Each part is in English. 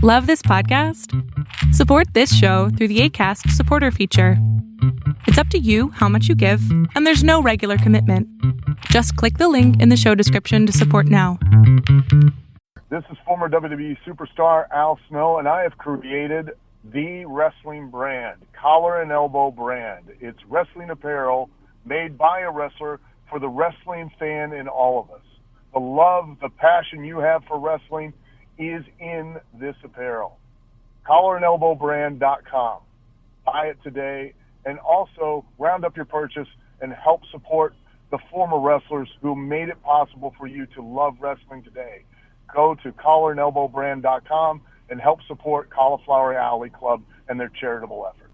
Love this podcast? Support this show through the Acast supporter feature. It's up to you how much you give, and there's no regular commitment. Just click the link in the show description to support now. This is former WWE superstar Al Snow, and I have created the wrestling brand, collar and elbow brand. It's wrestling apparel made by a wrestler for the wrestling fan in all of us. The love, the passion you have for wrestling is in this apparel. collarandelbowbrand.com. Buy it today, and also round up your purchase and help support the former wrestlers who made it possible for you to love wrestling today. Go to collarandelbowbrand.com and help support Cauliflower Alley Club and their charitable effort.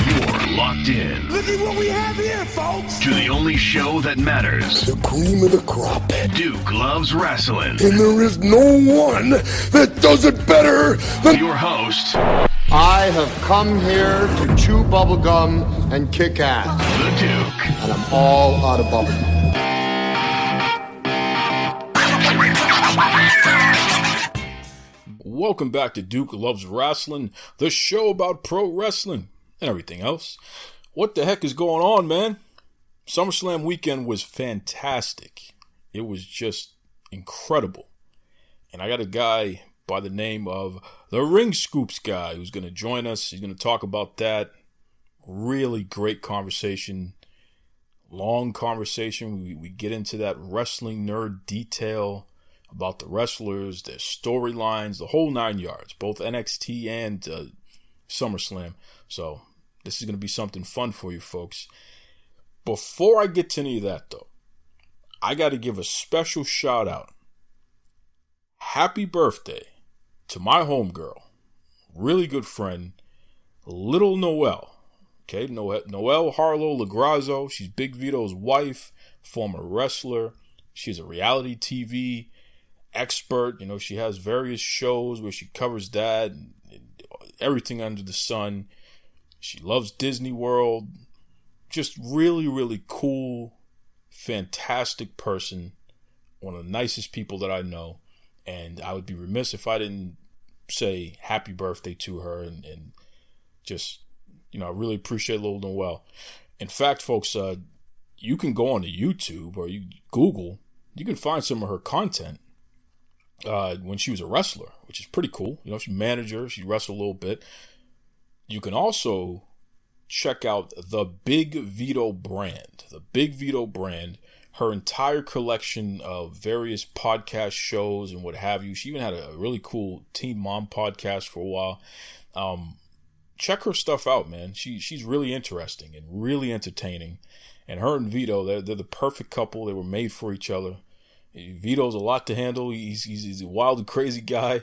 You're locked in. Look at what we have here, folks. To the only show that matters. The cream of the crop. Duke loves wrestling. And there is no one that does it better than your host. I have come here to chew bubblegum and kick ass. The Duke. And I'm all out of bubblegum. Welcome back to Duke Loves Rasslin, the show about pro wrestling and everything else. What the heck is going on, man? SummerSlam weekend was fantastic. It was just incredible. And I got a guy by the name of the Ring Scoops guy who's going to join us. He's going to talk about that. Really great conversation. Long conversation. We get into that wrestling nerd detail about the wrestlers, their storylines, the whole 9 yards, both NXT and SummerSlam. So this is going to be something fun for you folks. Before I get to any of that, though, I got to give a special shout out. Happy birthday to my homegirl, really good friend, Little Noelle. Okay, Noelle Harlow Lagrazo. She's Big Vito's wife, former wrestler. She's a reality TV expert. You know, she has various shows where she covers that and everything under the sun. She loves Disney World. Just really, really cool, fantastic person. One of the nicest people that I know. And I would be remiss if I didn't say happy birthday to her and just, you know, I really appreciate Little Noelle. In fact, folks, you can go on to YouTube or you Google, you can find some of her content when she was a wrestler, which is pretty cool. You know, she's a manager, she wrestled a little bit. You can also check out the Big Vito brand. The Big Vito brand, her entire collection of various podcast shows and what have you. She even had a really cool Teen Mom podcast for a while. Check her stuff out, man. She's really interesting and really entertaining. And her and Vito, they're the perfect couple. They were made for each other. Vito's a lot to handle. He's a wild and crazy guy.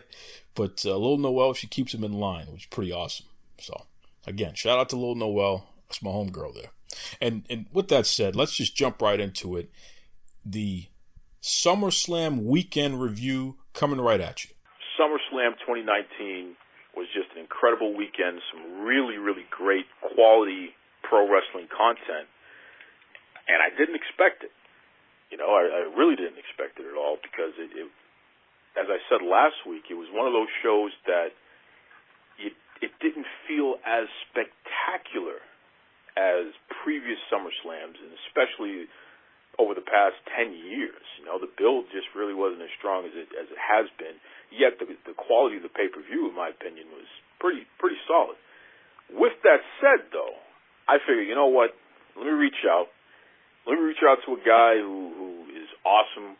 But Lil Noelle, she keeps him in line, which is pretty awesome. So, again, shout out to Lil Noelle. That's my homegirl there. And with that said, let's just jump right into it. The SummerSlam weekend review coming right at you. SummerSlam 2019 was just an incredible weekend. Some really, really great quality pro wrestling content. And I didn't expect it. You know, I really didn't expect it at all because it as I said last week, it was one of those shows that it didn't feel as spectacular as previous SummerSlams, and especially over the past 10 years. You know, the build just really wasn't as strong as it has been. Yet the quality of the pay-per-view, in my opinion, was pretty solid. With that said, though, I figured, you know what? Let me reach out. Let me reach out to a guy who is awesome,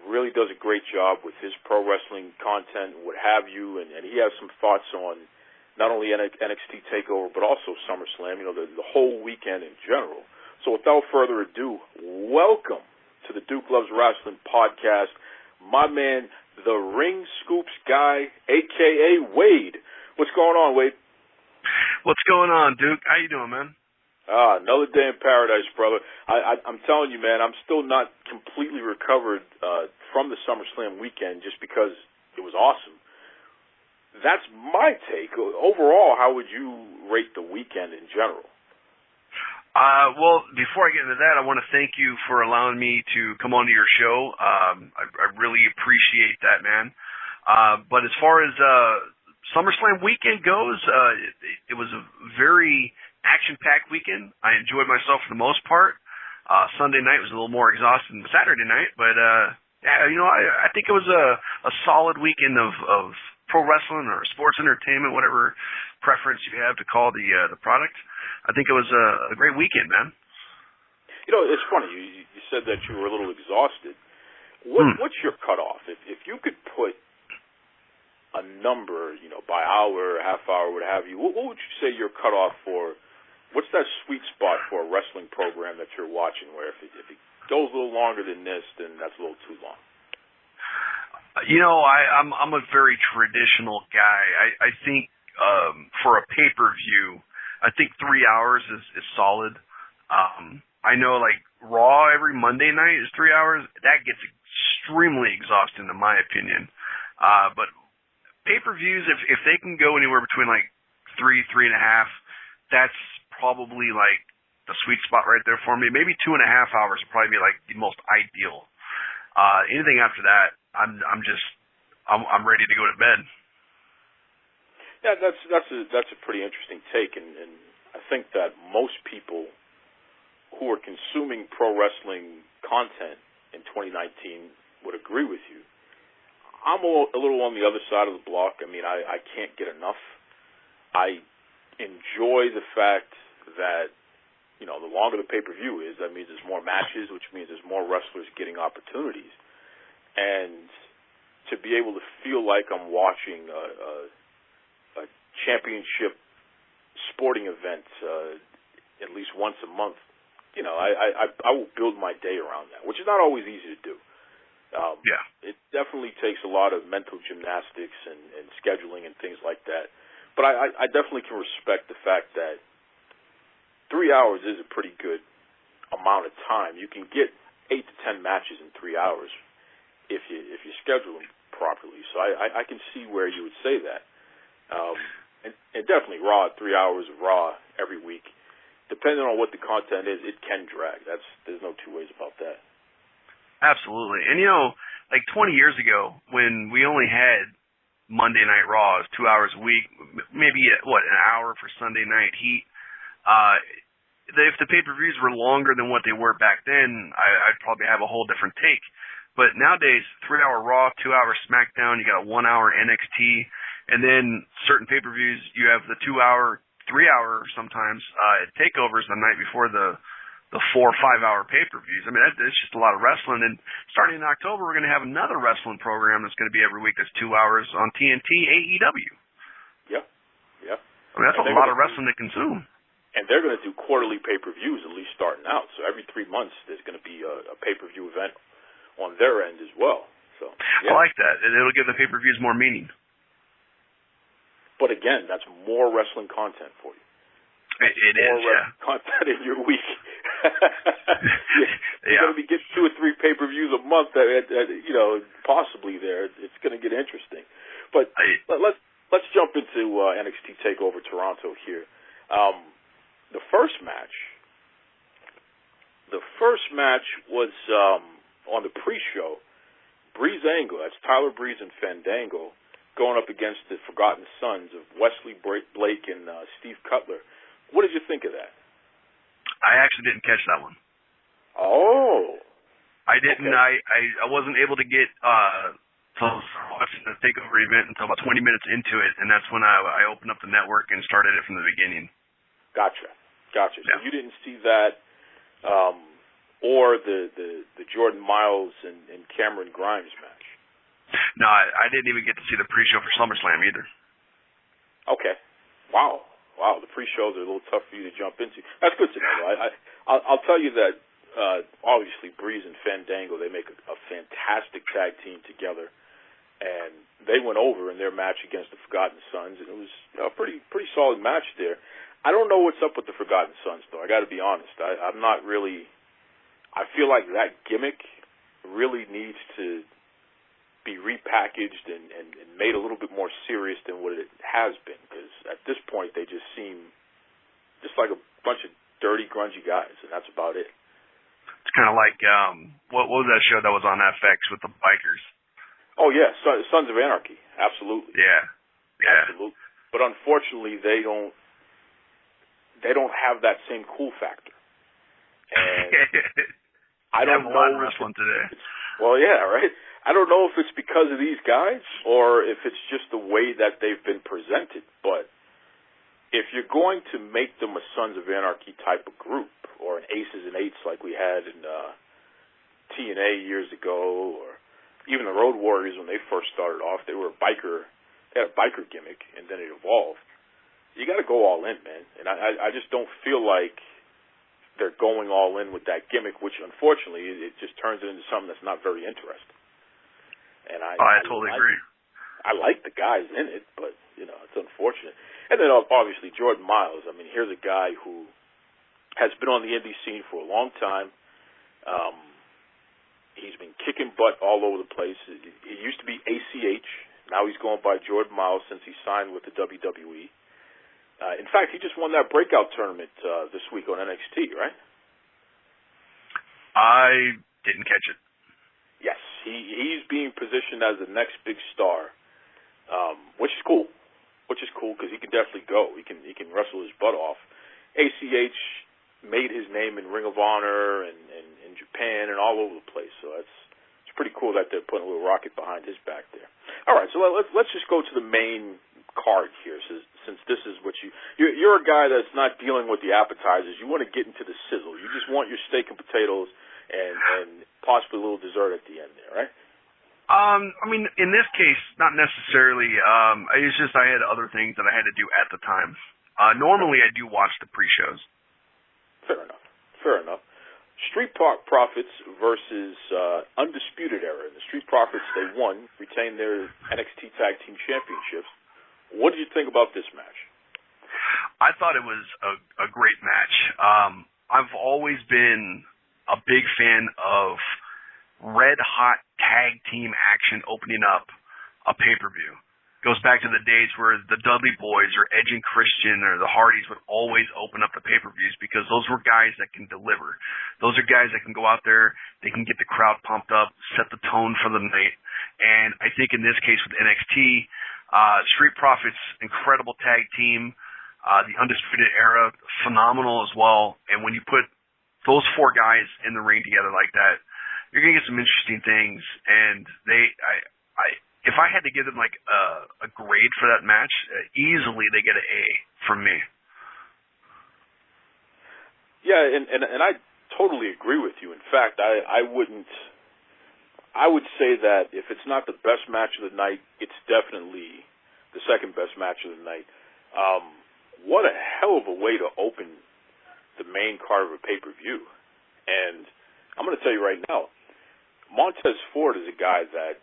really does a great job with his pro wrestling content and what have you, and he has some thoughts on not only NXT TakeOver, but also SummerSlam, you know, the whole weekend in general. So without further ado, welcome to the Duke Loves Wrestling podcast. My man, the Ring Scoops guy, a.k.a. Wade. What's going on, Wade? What's going on, Duke? How you doing, man? Another day in paradise, brother. I'm telling you, man, I'm still not completely recovered from the SummerSlam weekend just because it was awesome. That's my take. Overall, how would you rate the weekend in general? Well, before I get into that, I want to thank you for allowing me to come onto your show. I really appreciate that, man. But as far as SummerSlam weekend goes, it was a very action-packed weekend. I enjoyed myself for the most part. Sunday night was a little more exhausting than Saturday night, but yeah, I think it was a solid weekend of pro wrestling or sports entertainment, whatever preference you have to call the product. I think it was a great weekend, man. It's funny. You said that you were a little exhausted. What's your cutoff? If you could put a number, by hour, half hour, what have you, what would you say your cutoff for? What's that sweet spot for a wrestling program that you're watching? Where if it goes a little longer than this, then that's a little too long. I'm a very traditional guy. I think for a pay-per-view, I think 3 hours is solid. I know like Raw every Monday night is 3 hours. That gets extremely exhausting in my opinion. But pay-per-views, if they can go anywhere between like 3.5, that's probably like the sweet spot right there for me. Maybe 2.5 hours would probably be like the most ideal. Anything after that, I'm ready to go to bed. Yeah, that's a pretty interesting take, and I think that most people who are consuming pro wrestling content in 2019 would agree with you. I'm a little on the other side of the block. I mean, I can't get enough. I enjoy the fact that, the longer the pay-per-view is, that means there's more matches, which means there's more wrestlers getting opportunities. And to be able to feel like I'm watching a championship sporting event at least once a month, I will build my day around that, which is not always easy to do. It definitely takes a lot of mental gymnastics and scheduling and things like that. But I definitely can respect the fact that 3 hours is a pretty good amount of time. You can get 8 to 10 matches in 3 hours if you schedule them properly. So I can see where you would say that. And definitely Raw, 3 hours of Raw every week. Depending on what the content is, it can drag. There's no two ways about that. Absolutely. And like 20 years ago, when we only had Monday Night Raws, 2 hours a week, maybe an hour for Sunday Night Heat. If the pay-per-views were longer than what they were back then, I'd probably have a whole different take. But nowadays, 3 hour Raw, 2 hour SmackDown, you got a 1 hour NXT, and then certain pay-per-views, you have the 2 hour, 3 hour sometimes takeovers the night before the 4 or 5 hour pay-per-views. I mean, it's just a lot of wrestling. And starting in October, we're going to have another wrestling program that's going to be every week that's 2 hours on TNT AEW. Yeah. I mean, that's a lot of wrestling to consume. And they're going to do quarterly pay-per-views, at least starting out. So every 3 months, there's going to be a pay-per-view event on their end as well. So yeah. I like that. And it'll give the pay-per-views more meaning. But again, that's more wrestling content for you. It is, yeah. Content in your week. You're going to be getting 2 or 3 pay-per-views a month. Possibly there. It's going to get interesting. But let's jump into NXT TakeOver Toronto here. The first match was on the pre-show. Breezango, that's Tyler Breeze and Fandango, going up against the Forgotten Sons of Wesley Blake and Steve Cutler. What did you think of that? I actually didn't catch that one. Oh. I didn't. Okay. I wasn't able to get to watch the TakeOver event until about 20 minutes into it, and that's when I opened up the network and started it from the beginning. Gotcha. Yeah. So you didn't see that, or the Jordan Miles and Cameron Grimes match? No, I didn't even get to see the pre-show for SummerSlam either. Okay. Wow. The pre-shows are a little tough for you to jump into. That's good to know. I'll tell you that obviously Breeze and Fandango, they make a fantastic tag team together, and they went over in their match against the Forgotten Sons, and it was a pretty solid match there. I don't know what's up with the Forgotten Sons, though. I got to be honest. I'm not really. I feel like that gimmick really needs to be repackaged and made a little bit more serious than what it has been, because at this point they just seem just like a bunch of dirty, grungy guys, and that's about it. It's kind of like what was that show that was on FX with the bikers? Oh yeah, Sons of Anarchy, absolutely. Yeah, Yeah. Absolutely. But unfortunately, they don't have that same cool factor. And I don't know wrestling today. Well, yeah, right. I don't know if it's because of these guys or if it's just the way that they've been presented. But if you're going to make them a Sons of Anarchy type of group, or an Aces and Eights like we had in TNA years ago, or even the Road Warriors when they first started off, they were a biker. They had a biker gimmick, and then it evolved. You got to go all in, man. And I just don't feel like they're going all in with that gimmick, which unfortunately it just turns it into something that's not very interesting. And I totally agree. I like the guys in it, but it's unfortunate. And then obviously Jordan Miles. I mean, here's a guy who has been on the indie scene for a long time. He's been kicking butt all over the place. He used to be ACH. Now he's going by Jordan Miles since he signed with the WWE. In fact, he just won that breakout tournament this week on NXT, right? I didn't catch it. Yes, he's being positioned as the next big star, which is cool. Which is cool because he can definitely go. He can wrestle his butt off. ACH made his name in Ring of Honor and in Japan and all over the place. So it's pretty cool that they're putting a little rocket behind his back there. All right, so let's just go to the main card here, since this is what you're a guy that's not dealing with the appetizers. You want to get into the sizzle. You just want your steak and potatoes and possibly a little dessert at the end there, right? I mean, in this case, not necessarily. It's just I had other things that I had to do at the time. Normally, I do watch the pre-shows. Fair enough. Street Profits versus Undisputed Era. The Street Profits, they won, retained their NXT Tag Team Championships. What did you think about this match? I thought it was a great match. I've always been a big fan of red-hot tag team action opening up a pay-per-view. Goes back to the days where the Dudley Boys or Edge and Christian or the Hardys would always open up the pay-per-views because those were guys that can deliver. Those are guys that can go out there, they can get the crowd pumped up, set the tone for the night. And I think in this case with NXT, Street Profits, incredible tag team, the Undisputed Era, phenomenal as well. And when you put those four guys in the ring together like that, you're going to get some interesting things. And if I had to give them like a grade for that match, easily they get an A from me. Yeah, and I totally agree with you. In fact, I would say that if it's not the best match of the night, it's definitely the second best match of the night. What a hell of a way to open the main card of a pay-per-view. And I'm going to tell you right now, Montez Ford is a guy that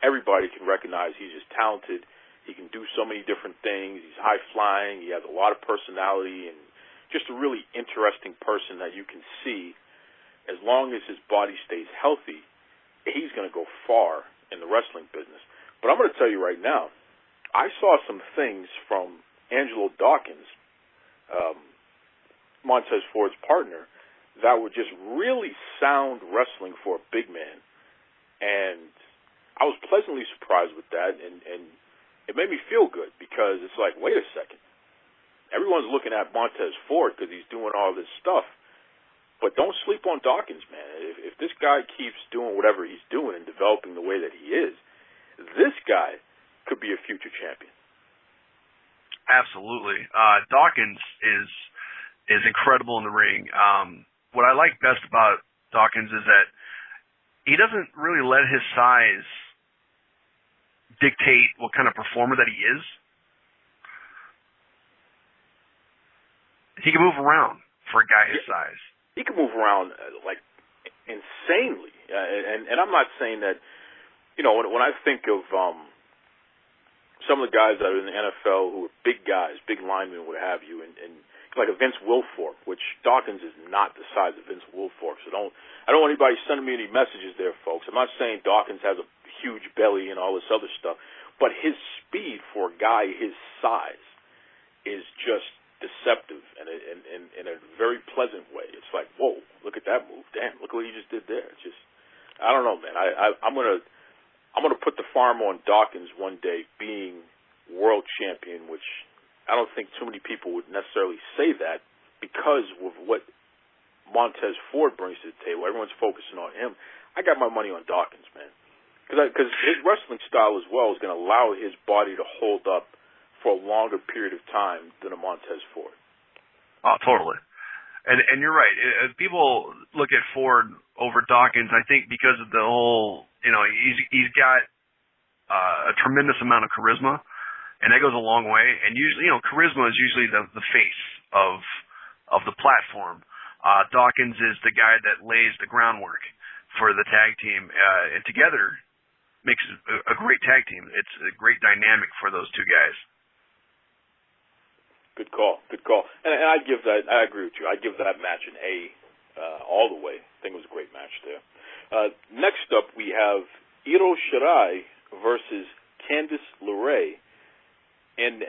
everybody can recognize. He's just talented. He can do so many different things. He's high-flying. He has a lot of personality and just a really interesting person that you can see. As long as his body stays healthy, he's going to go far in the wrestling business. But I'm going to tell you right now, I saw some things from Angelo Dawkins, Montez Ford's partner, that were just really sound wrestling for a big man. And I was pleasantly surprised with that, and it made me feel good because it's like, wait a second. Everyone's looking at Montez Ford because he's doing all this stuff, but don't sleep on Dawkins, man. If this guy keeps doing whatever he's doing and developing the way that he is, this guy could be a future champion. Absolutely. Dawkins is incredible in the ring. What I like best about Dawkins is that he doesn't really let his size dictate what kind of performer that he is. He can move around for a guy his size. He can move around like insanely, and I'm not saying that. When I think of some of the guys that are in the NFL who are big guys, big linemen, what have you, and like a Vince Wilfork, which Dawkins is not the size of Vince Wilfork, so I don't want anybody sending me any messages there, folks. I'm not saying Dawkins has a huge belly and all this other stuff, but his speed for a guy his size is just deceptive and in a very pleasant way. It's like, whoa, look at that move. Damn, look what he just did there. It's just, I don't know, man. I'm gonna put the farm on Dawkins one day being champion, which I don't think too many people would necessarily say that because of what Montez Ford brings to the table. Everyone's focusing on him. I got my money on Dawkins, man, because his wrestling style as well is going to allow his body to hold up for a longer period of time than a Montez Ford. Oh, totally. And you're right. People look at Ford over Dawkins, I think, because of the whole, he's got a tremendous amount of charisma, and that goes a long way. And usually, charisma is usually the face of the platform. Dawkins is the guy that lays the groundwork for the tag team, and together makes a great tag team. It's a great dynamic for those two guys. Good call. And I agree with you. I give that match an A all the way. I think it was a great match there. Next up, we have Io Shirai versus Candice LeRae in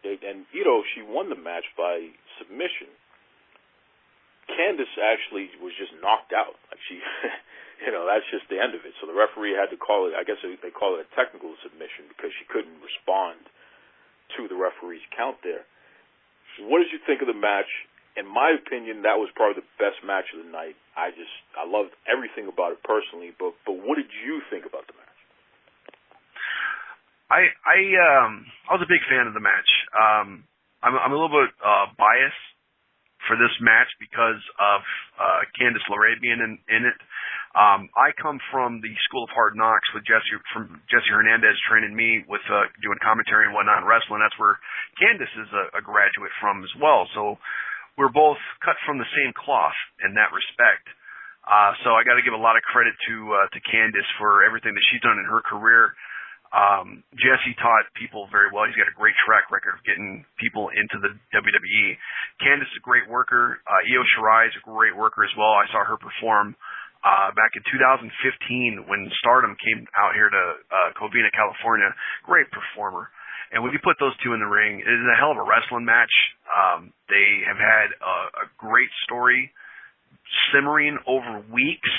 and Io, she won the match by submission. Candice actually was just knocked out. Like she, that's just the end of it. So the referee had to call it, I guess they call it a technical submission because she couldn't respond to the referee's count there. What did you think of the match? In my opinion, that was probably the best match of the night. I loved everything about it personally, but what did you think about the match? I was a big fan of the match. I'm a little bit biased for this match because of Candice LeRae being in it. I come from the School of Hard Knocks with Jesse Hernandez training me with doing commentary and whatnot in wrestling. That's where Candice is a graduate from as well. So we're both cut from the same cloth in that respect. So I got to give a lot of credit to Candice for everything that she's done in her career. Jesse taught people very well. He's got a great track record of getting people into the WWE. Candice is a great worker. Io Shirai is a great worker as well. I saw her perform back in 2015 when Stardom came out here to Covina, California. Great performer. And when you put those two in the ring, it is a hell of a wrestling match. They have had a great story simmering over weeks,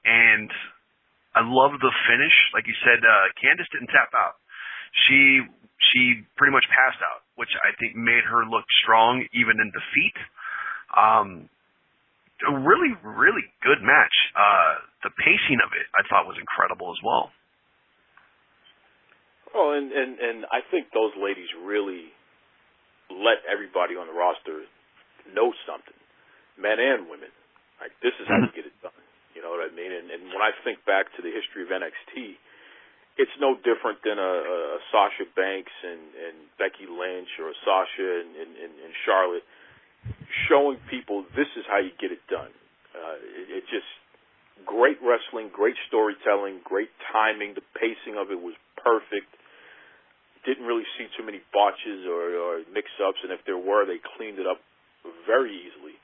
and I love the finish. Like you said, Candice didn't tap out. She pretty much passed out, which I think made her look strong even in defeat. A really, really good match. The pacing of it, I thought, was incredible as well. Oh, and I think those ladies really let everybody on the roster know something, men and women. Like, this is how you get it done. You know what I mean? And when I think back to the history of NXT, it's no different than a Sasha Banks and Becky Lynch or a Sasha and Charlotte showing people this is how you get it done. It just great wrestling, great storytelling, great timing. The pacing of it was perfect. Didn't really see too many botches or mix-ups, and if there were, they cleaned it up very easily.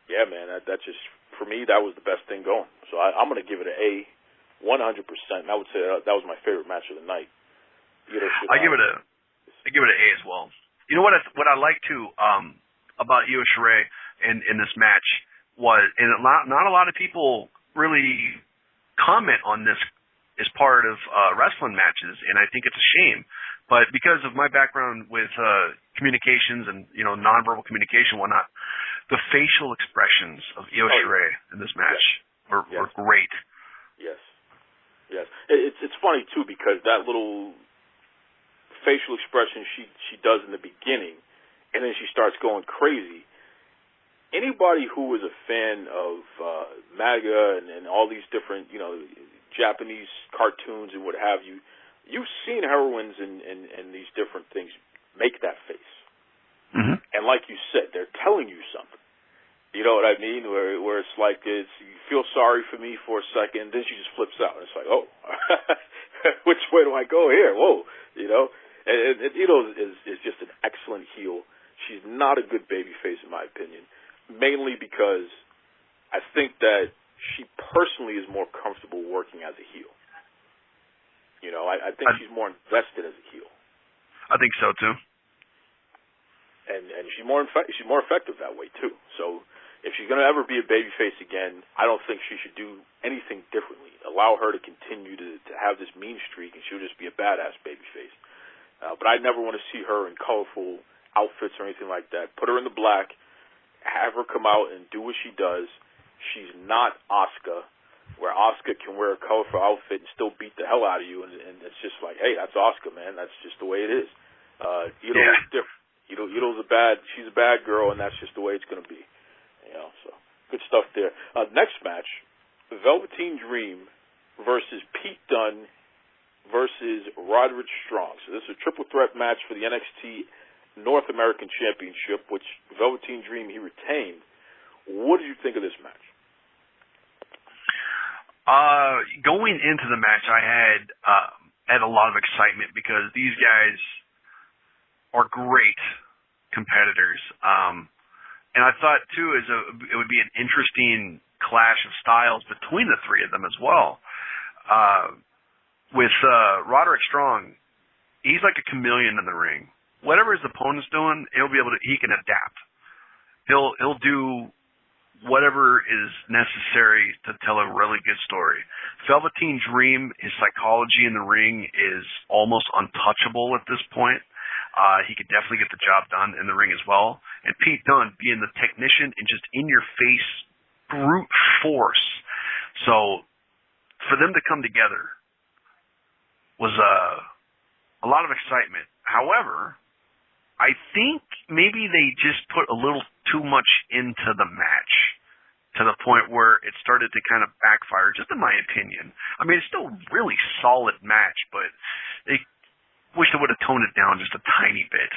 Yeah, man, that just, for me, that was the best thing going. So I'm going to give it an A, 100%. And I would say that was my favorite match of the night. I give it an A as well. You know what I like too about Io Shirai in this match was, and not a lot of people really comment on this as part of wrestling matches, and I think it's a shame. But because of my background with communications and nonverbal communication and whatnot, the facial expressions of Io Shirai in this match were great. Yes. It's funny too because that little facial expression she does in the beginning, and then she starts going crazy. Anybody who is a fan of MAGA and all these different Japanese cartoons and what have you, you've seen heroines and these different things make that face. Mm-hmm. And like you said, they're telling you something. You know what I mean? Where it's like you feel sorry for me for a second, then she just flips out. It's like, oh, which way do I go here? Whoa, And is just an excellent heel. She's not a good babyface in my opinion, mainly because I think that she personally is more comfortable working as a heel. I think she's more invested as a heel. I think so too. And she's more effective that way too. So if she's going to ever be a babyface again, I don't think she should do anything differently. Allow her to continue to have this mean streak, and she'll just be a badass babyface. But I never want to see her in colorful outfits or anything like that. Put her in the black, have her come out and do what she does. She's not Asuka, where Asuka can wear a colorful outfit and still beat the hell out of you, and it's just like, hey, that's Asuka, man. That's just the way it is. Ito's different. She's a bad girl, and that's just the way it's going to be. So good stuff there. Next match, Velveteen Dream versus Pete Dunne versus Roderick Strong. So this is a triple threat match for the NXT North American Championship, which Velveteen Dream, he retained. What did you think of this match? Going into the match, I had a lot of excitement because these guys are great competitors. And I thought, too, it would be an interesting clash of styles between the three of them as well. With Roderick Strong, he's like a chameleon in the ring. Whatever his opponent's doing, he can adapt. He'll do whatever is necessary to tell a really good story. Velveteen Dream, his psychology in the ring is almost untouchable at this point. He could definitely get the job done in the ring as well. And Pete Dunne being the technician and just in-your-face brute force. So for them to come together was a lot of excitement. However, I think maybe they just put a little too much into the match to the point where it started to kind of backfire, just in my opinion. I mean, it's still a really solid match, but they wish they would have toned it down just a tiny bit.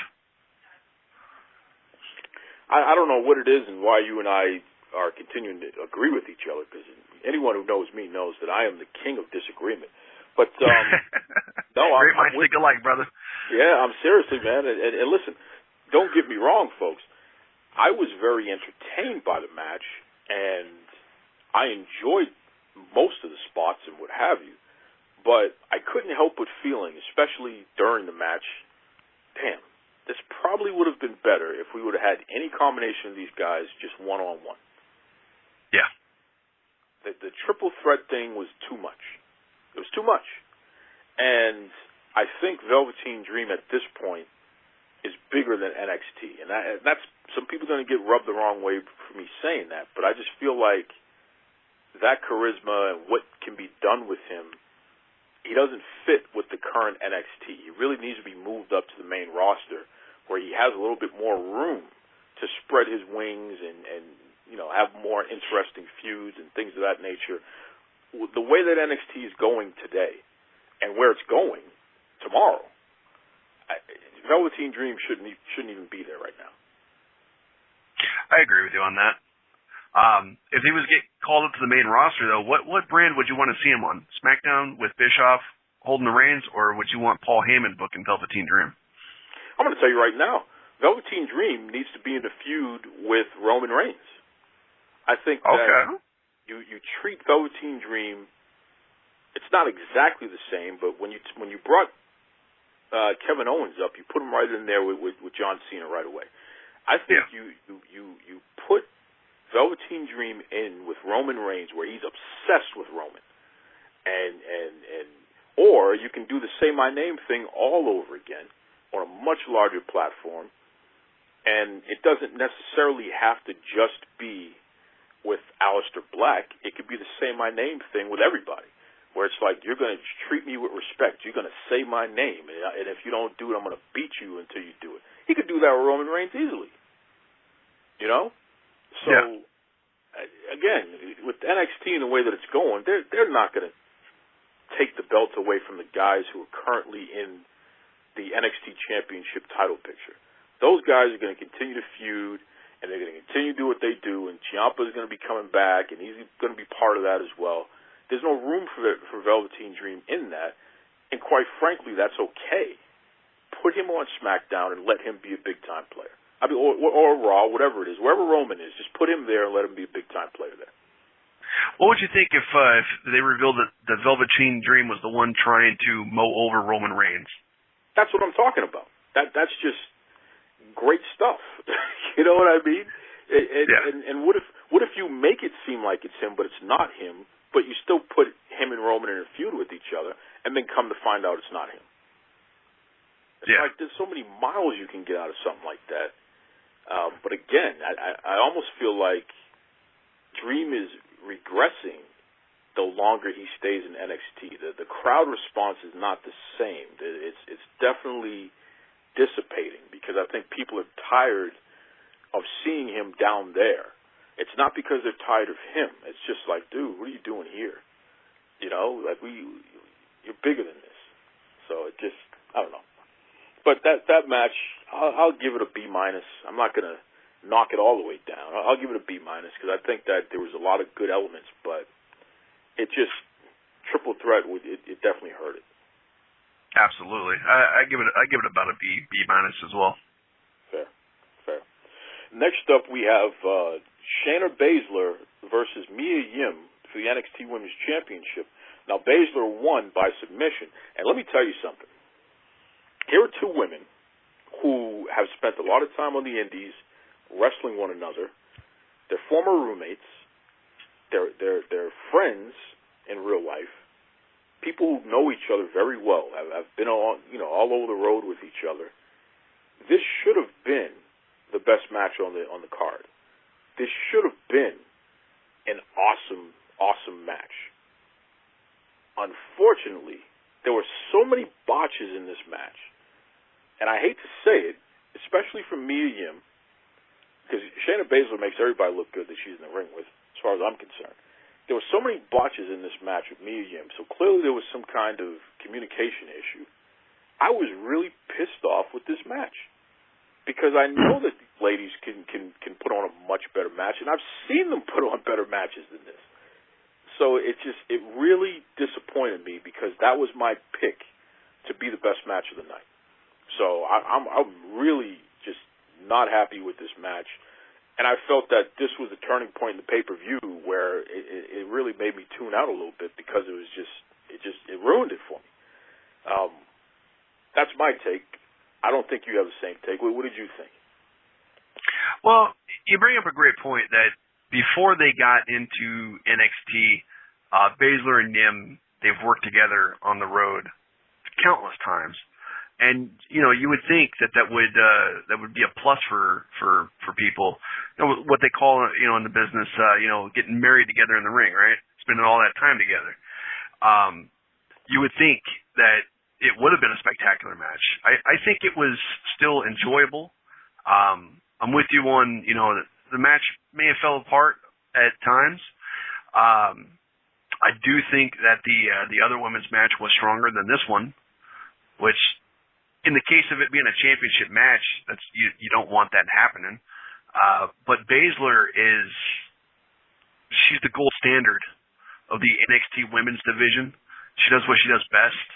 I don't know what it is and why you and I are continuing to agree with each other, because anyone who knows me knows that I am the king of disagreement. But no, great minds think alike, brother. Yeah, I'm seriously, man. And listen, don't get me wrong, folks. I was very entertained by the match, and I enjoyed most of the spots and what have you. But I couldn't help but feeling, especially during the match, damn, this probably would have been better if we would have had any combination of these guys just one-on-one. Yeah. The triple threat thing was too much. It was too much. And I think Velveteen Dream at this point is bigger than NXT. And that's, some people are going to get rubbed the wrong way for me saying that, but I just feel like that charisma and what can be done with him, he doesn't fit with the current NXT. He really needs to be moved up to the main roster where he has a little bit more room to spread his wings and have more interesting feuds and things of that nature. The way that NXT is going today and where it's going tomorrow, Velveteen Dream shouldn't even be there right now. I agree with you on that. If he was get called up to the main roster, though, what brand would you want to see him on? SmackDown with Bischoff holding the reins, or would you want Paul Heyman booking Velveteen Dream? I'm going to tell you right now, Velveteen Dream needs to be in a feud with Roman Reigns. I think that you treat Velveteen Dream, it's not exactly the same, but when you brought Kevin Owens up, you put him right in there with John Cena right away. I think you put Velveteen Dream in with Roman Reigns, where he's obsessed with Roman, or you can do the Say My Name thing all over again on a much larger platform, and it doesn't necessarily have to just be with Aleister Black. It could be the Say My Name thing with everybody, where it's like, you're going to treat me with respect. You're going to say my name, and if you don't do it, I'm going to beat you until you do it. He could do that with Roman Reigns easily, So, again, with NXT and the way that it's going, they're not going to take the belt away from the guys who are currently in the NXT Championship title picture. Those guys are going to continue to feud, and they're going to continue to do what they do, and Ciampa is going to be coming back, and he's going to be part of that as well. There's no room for Velveteen Dream in that, and quite frankly, that's okay. Put him on SmackDown and let him be a big-time player. I mean, or Raw, whatever it is, wherever Roman is, just put him there and let him be a big-time player there. What would you think if they revealed that the Velveteen Dream was the one trying to mow over Roman Reigns? That's what I'm talking about. That's just great stuff. You know what I mean? And what if you make it seem like it's him, but it's not him, but you still put him and Roman in a feud with each other, and then come to find out it's not him? Like there's so many miles you can get out of something like that. But again, I almost feel like Dream is regressing the longer he stays in NXT. The crowd response is not the same. It's definitely dissipating because I think people are tired of seeing him down there. It's not because they're tired of him. It's just like, dude, what are you doing here? You know, like you're bigger than this. So it just, I don't know. But that match, I'll give it a B-. I'm not going to knock it all the way down. I'll give it a B- because I think that there was a lot of good elements, but it just, triple threat, it definitely hurt it. Absolutely. I give it about a B- as well. Fair. Next up, we have Shayna Baszler versus Mia Yim for the NXT Women's Championship. Now, Baszler won by submission. And let me tell you something. Here are two women who have spent a lot of time on the indies wrestling one another. They're former roommates. They're friends in real life. People who know each other very well, have been all over the road with each other. This should have been the best match on the card. This should have been an awesome match. Unfortunately, there were so many botches in this match, and I hate to say it, especially from Mia Yim, because Shayna Baszler makes everybody look good that she's in the ring with, as far as I'm concerned. There were so many botches in this match with Mia Yim, so clearly there was some kind of communication issue. I was really pissed off with this match. Because I know that ladies can put on a much better match, and I've seen them put on better matches than this. So it really disappointed me because that was my pick to be the best match of the night. So I'm really just not happy with this match, and I felt that this was a turning point in the pay-per-view where it really made me tune out a little bit because it ruined it for me. That's my take. I don't think you have the same take. What did you think? Well, you bring up a great point that before they got into NXT, Baszler and Yim, they've worked together on the road countless times. And, you would think that would be a plus for people. What they call, in the business, getting married together in the ring, right? Spending all that time together. You would think that it would have been a spectacular match. I think it was still enjoyable. I'm with you on, the match may have fell apart at times. I do think that the other women's match was stronger than this one, which, in the case of it being a championship match, that's you don't want that happening. But Baszler she's the gold standard of the NXT women's division. She does what she does best.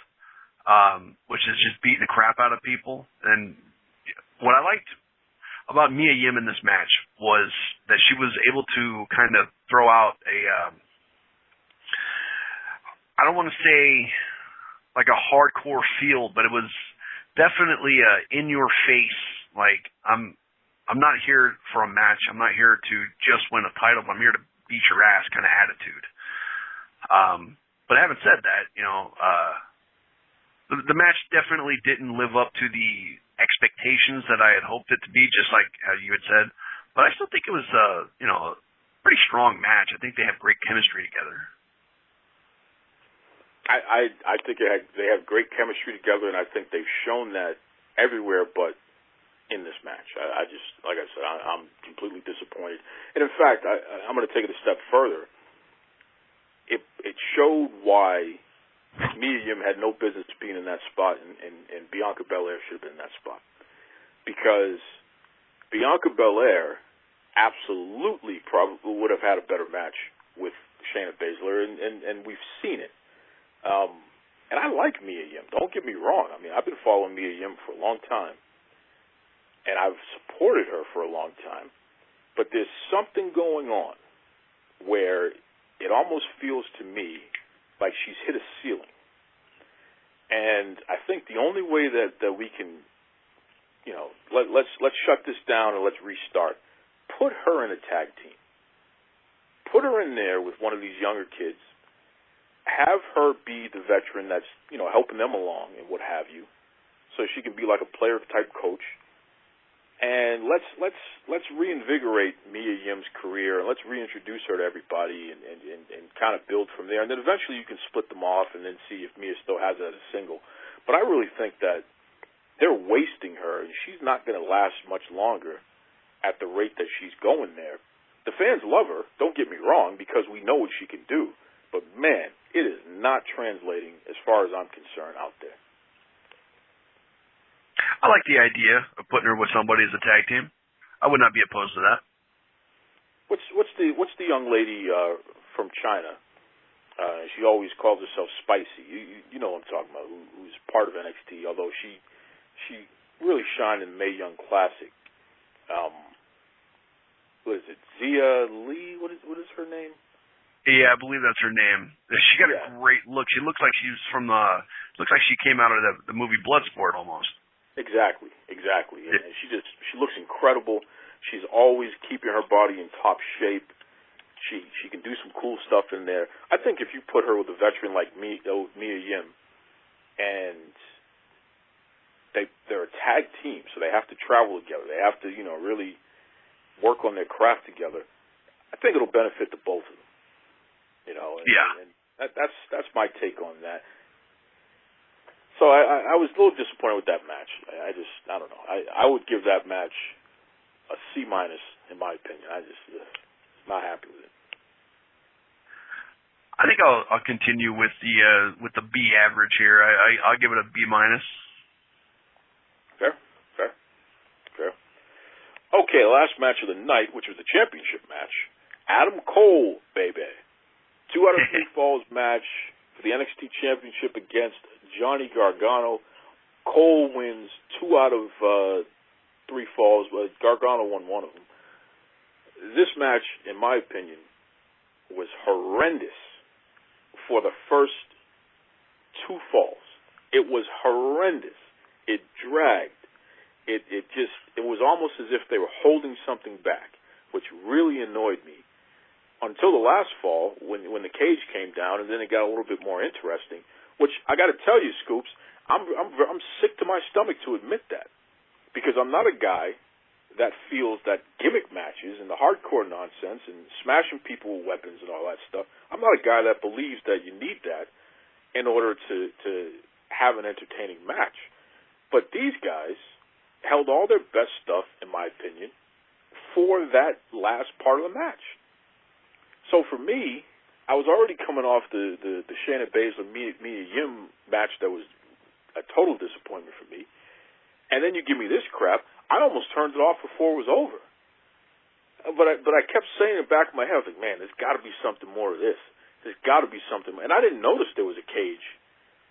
Which is just beating the crap out of people. And what I liked about Mia Yim in this match was that she was able to kind of throw out I don't want to say like a hardcore feel, but it was definitely in your face, like I'm not here for a match. I'm not here to just win a title. I'm here to beat your ass kind of attitude. But having said that, the match definitely didn't live up to the expectations that I had hoped it to be, just like how you had said. But I still think it was, a pretty strong match. I think they have great chemistry together. I think they have great chemistry together, and I think they've shown that everywhere but in this match. I just, like I said, I'm completely disappointed. And in fact, I'm going to take it a step further. It showed why Mia Yim had no business being in that spot, and Bianca Belair should have been in that spot. Because Bianca Belair absolutely probably would have had a better match with Shayna Baszler, and we've seen it. And I like Mia Yim. Don't get me wrong. I mean, I've been following Mia Yim for a long time, and I've supported her for a long time. But there's something going on where it almost feels to me like she's hit a ceiling. And I think the only way that we can, let's shut this down and let's restart. Put her in a tag team. Put her in there with one of these younger kids. Have her be the veteran that's, helping them along and what have you. so she can be like a player-type coach. And let's reinvigorate Mia Yim's career, and let's reintroduce her to everybody, and kind of build from there. And then eventually you can split them off, and then see if Mia still has it as a single. But I really think that they're wasting her, and she's not going to last much longer at the rate that she's going there. The fans love her. Don't get me wrong, because we know what she can do. But man, it is not translating as far as I'm concerned out there. I like the idea of putting her with somebody as a tag team. I would not be opposed to that. What's the young lady from China? She always calls herself Spicy. You know what I'm talking about? Who's part of NXT? Although she really shined in the Mae Young Classic. What is it? Zia Lee? What is her name? Yeah, I believe that's her name. She got a great look. She looks like she's from looks like she came out of the movie Bloodsport almost. Exactly. And she looks incredible. She's always keeping her body in top shape. She can do some cool stuff in there. I think if you put her with a veteran like Mia Yim, and they're a tag team, so they have to travel together. They have to, really work on their craft together. I think it'll benefit the both of them. And that's my take on that. So I was a little disappointed with that match. I don't know. I would give that match a C- in my opinion. I just not happy with it. I think I'll continue with the B average here. I'll give it a B-. Fair. Okay, last match of the night, which was the championship match. Adam Cole, baby. 2 out of 3 falls match for the NXT Championship against Johnny Gargano. Cole wins 2 out of 3 falls, but Gargano won 1 of them. This match, in my opinion, was horrendous for the first 2 falls. It was horrendous. It dragged. It was almost as if they were holding something back, which really annoyed me. Until the last fall, when the cage came down, and then it got a little bit more interesting. Which I got to tell you, Scoops, I'm sick to my stomach to admit that, because I'm not a guy that feels that gimmick matches and the hardcore nonsense and smashing people with weapons and all that stuff. I'm not a guy that believes that you need that in order to have an entertaining match. But these guys held all their best stuff, in my opinion, for that last part of the match. So for me, I was already coming off the Shayna Baszler Mia Yim match that was a total disappointment for me. And then you give me this crap. I almost turned it off before it was over. But I kept saying in the back of my head, I was like, man, there's got to be something more to this. There's got to be something. And I didn't notice there was a cage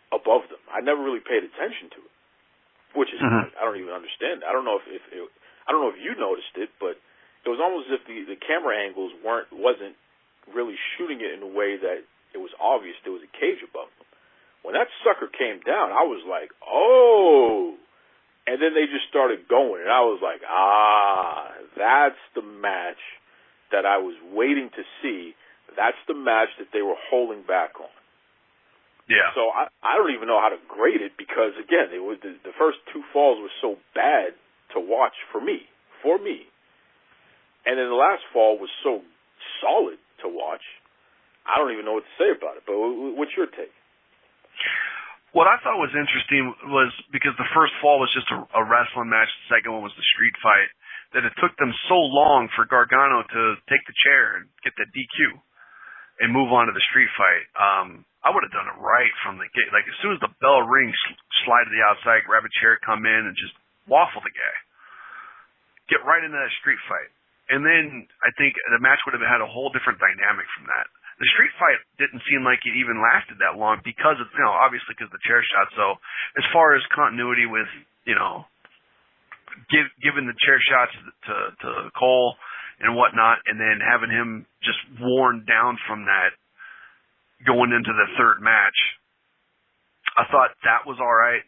above them. I never really paid attention to it, which is I don't even understand. I don't know if you noticed it, but it was almost as if the camera angles wasn't really shooting it in a way that it was obvious there was a cage above them. When that sucker came down, I was like, oh. And then they just started going, and I was like, that's the match that I was waiting to see. That's the match that they were holding back on. Yeah. So I don't even know how to grade it, because, again, the first 2 falls were so bad to watch for me. And then the last fall was so solid to watch. I don't even know what to say about it, but what's your take? What I thought was interesting was, because the first fall was just a wrestling match, the second one was the street fight, that it took them so long for Gargano to take the chair and get the DQ and move on to the street fight. I would have done it right from the gate. Like, as soon as the bell rings, slide to the outside, grab a chair, come in, and just waffle the guy. Get right into that street fight. And then I think the match would have had a whole different dynamic from that. The street fight didn't seem like it even lasted that long because of, obviously because of the chair shot. So as far as continuity with, giving the chair shots to Cole and whatnot, and then having him just worn down from that going into the third match, I thought that was all right.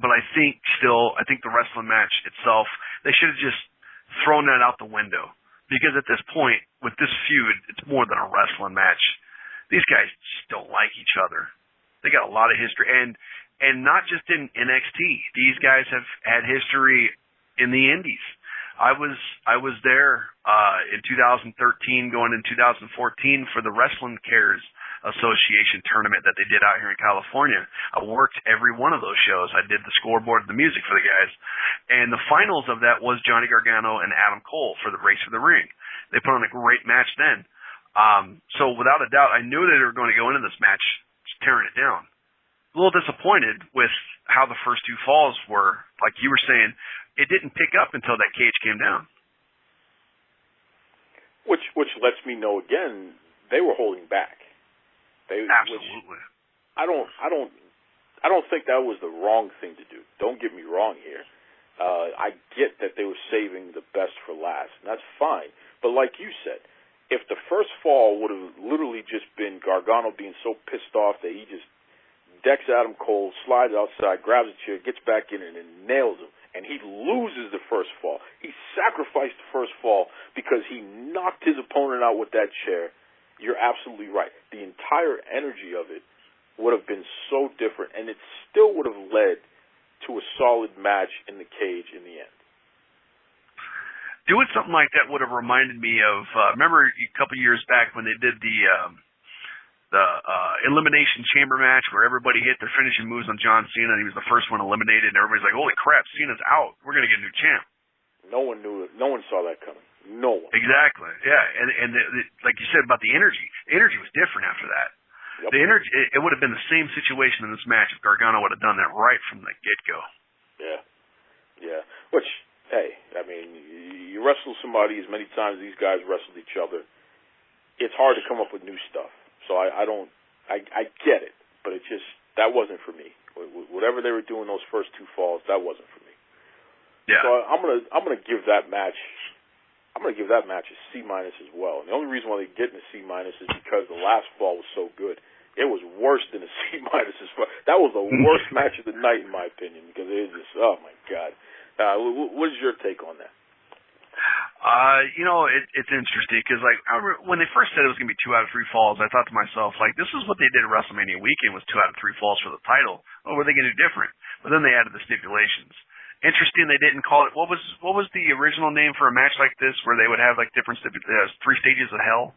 But I think the wrestling match itself, they should have just thrown that out the window. Because at this point, with this feud, it's more than a wrestling match. These guys just don't like each other. They got a lot of history. And And not just in NXT. These guys have had history in the Indies. I was there in 2013, going in 2014 for the Wrestling Cares Association tournament that they did out here in California. I worked every one of those shows. I did the scoreboard, the music for the guys. And the finals of that was Johnny Gargano and Adam Cole for the Race for the Ring. They put on a great match then. So without a doubt, I knew that they were going to go into this match tearing it down. A little disappointed with how the first two falls were. Like you were saying, it didn't pick up until that cage came down. Which lets me know again they were holding back. Absolutely. I don't think that was the wrong thing to do. Don't get me wrong here. I get that they were saving the best for last, and that's fine. But like you said, if the first fall would have literally just been Gargano being so pissed off that he just decks Adam Cole, slides outside, grabs a chair, gets back in and nails him, and he loses the first fall. He sacrificed the first fall because he knocked his opponent out with that chair. You're absolutely right. The entire energy of it would have been so different, and it still would have led to a solid match in the cage in the end. Doing something like that would have reminded me of, remember a couple years back when they did the Elimination Chamber match where everybody hit their finishing moves on John Cena and he was the first one eliminated, and everybody's like, holy crap, Cena's out. We're going to get a new champ. No one knew it. No one saw that coming. No one. Exactly. Yeah. And like you said about the energy was different after that. Yep. The energy, it would have been the same situation in this match if Gargano would have done that right from the get-go. Yeah. Yeah. Which, hey, I mean, you wrestle somebody as many times as these guys wrestled each other, it's hard to come up with new stuff. So I get it, but it just, that wasn't for me. Whatever they were doing those first two falls, that wasn't for me. Yeah. So I'm gonna give that match a C- as well. And the only reason why they get in a C- is because the last fall was so good. It was worse than a C- as far. That was the worst match of the night in my opinion, because it was just, oh my God. What is your take on that? It's interesting because, like, when they first said it was going to be 2 out of 3 falls, I thought to myself, like, this is what they did at WrestleMania weekend was 2 out of 3 falls for the title. Oh, were they going to do different? But then they added the stipulations. Interesting, they didn't call it. What was the original name for a match like this where they would have like different 3 stages of hell?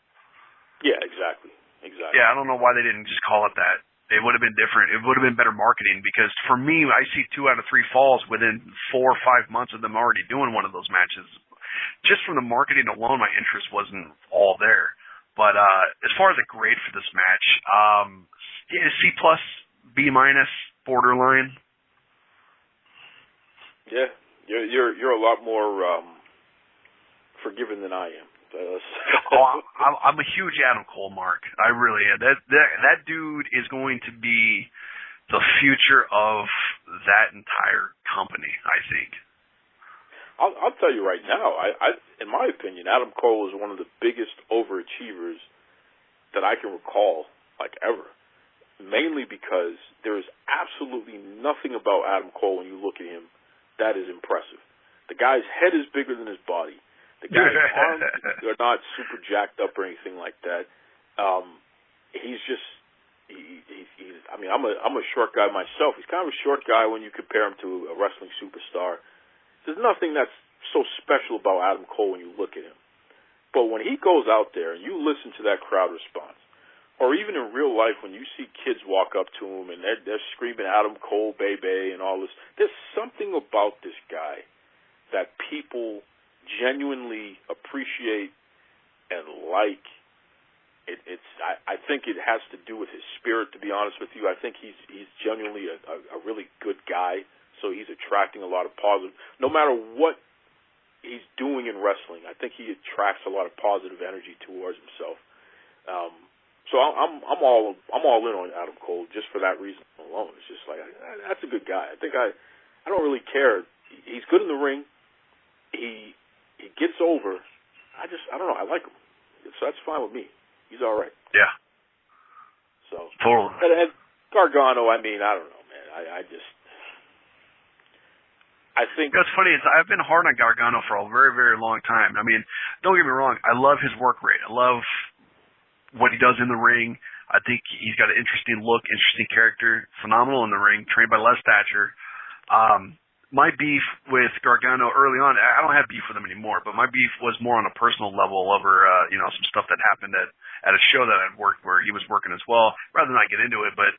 Yeah, exactly. Yeah, I don't know why they didn't just call it that. It would have been different. It would have been better marketing because for me, I see 2 out of 3 falls within 4 or 5 months of them already doing one of those matches. Just from the marketing alone, my interest wasn't all there. But as far as a grade for this match, C+, B-, borderline. Yeah, you're a lot more forgiving than I am. I'm a huge Adam Cole mark. I really am. That dude is going to be the future of that entire company, I think. I'll tell you right now, I in my opinion, Adam Cole is one of the biggest overachievers that I can recall, like ever. Mainly because there is absolutely nothing about Adam Cole when you look at him that is impressive. The guy's head is bigger than his body. The guy's arms are not super jacked up or anything like that. He's just, I mean, I'm a short guy myself. He's kind of a short guy when you compare him to a wrestling superstar. There's nothing that's so special about Adam Cole when you look at him. But when he goes out there and you listen to that crowd response, or even in real life when you see kids walk up to him and they're screaming Adam Cole, baby, and all this, there's something about this guy that people genuinely appreciate and like. I think it has to do with his spirit, to be honest with you. I think he's genuinely a really good guy. So he's attracting a lot of positive. No matter what he's doing in wrestling, I think he attracts a lot of positive energy towards himself. So I'm all in on Adam Cole just for that reason alone. It's just like that's a good guy. I think I don't really care. He's good in the ring. He gets over. I don't know. I like him. So that's fine with me. He's all right. Yeah. So totally. And Gargano, I mean, I don't know, man. I think what's funny is I've been hard on Gargano for a very, very long time. I mean, don't get me wrong. I love his work rate. I love what he does in the ring. I think he's got an interesting look, interesting character, phenomenal in the ring, trained by Les Thatcher. My beef with Gargano early on, I don't have beef with him anymore, but my beef was more on a personal level over, some stuff that happened at a show that I'd worked where he was working as well. Rather than not get into it, but,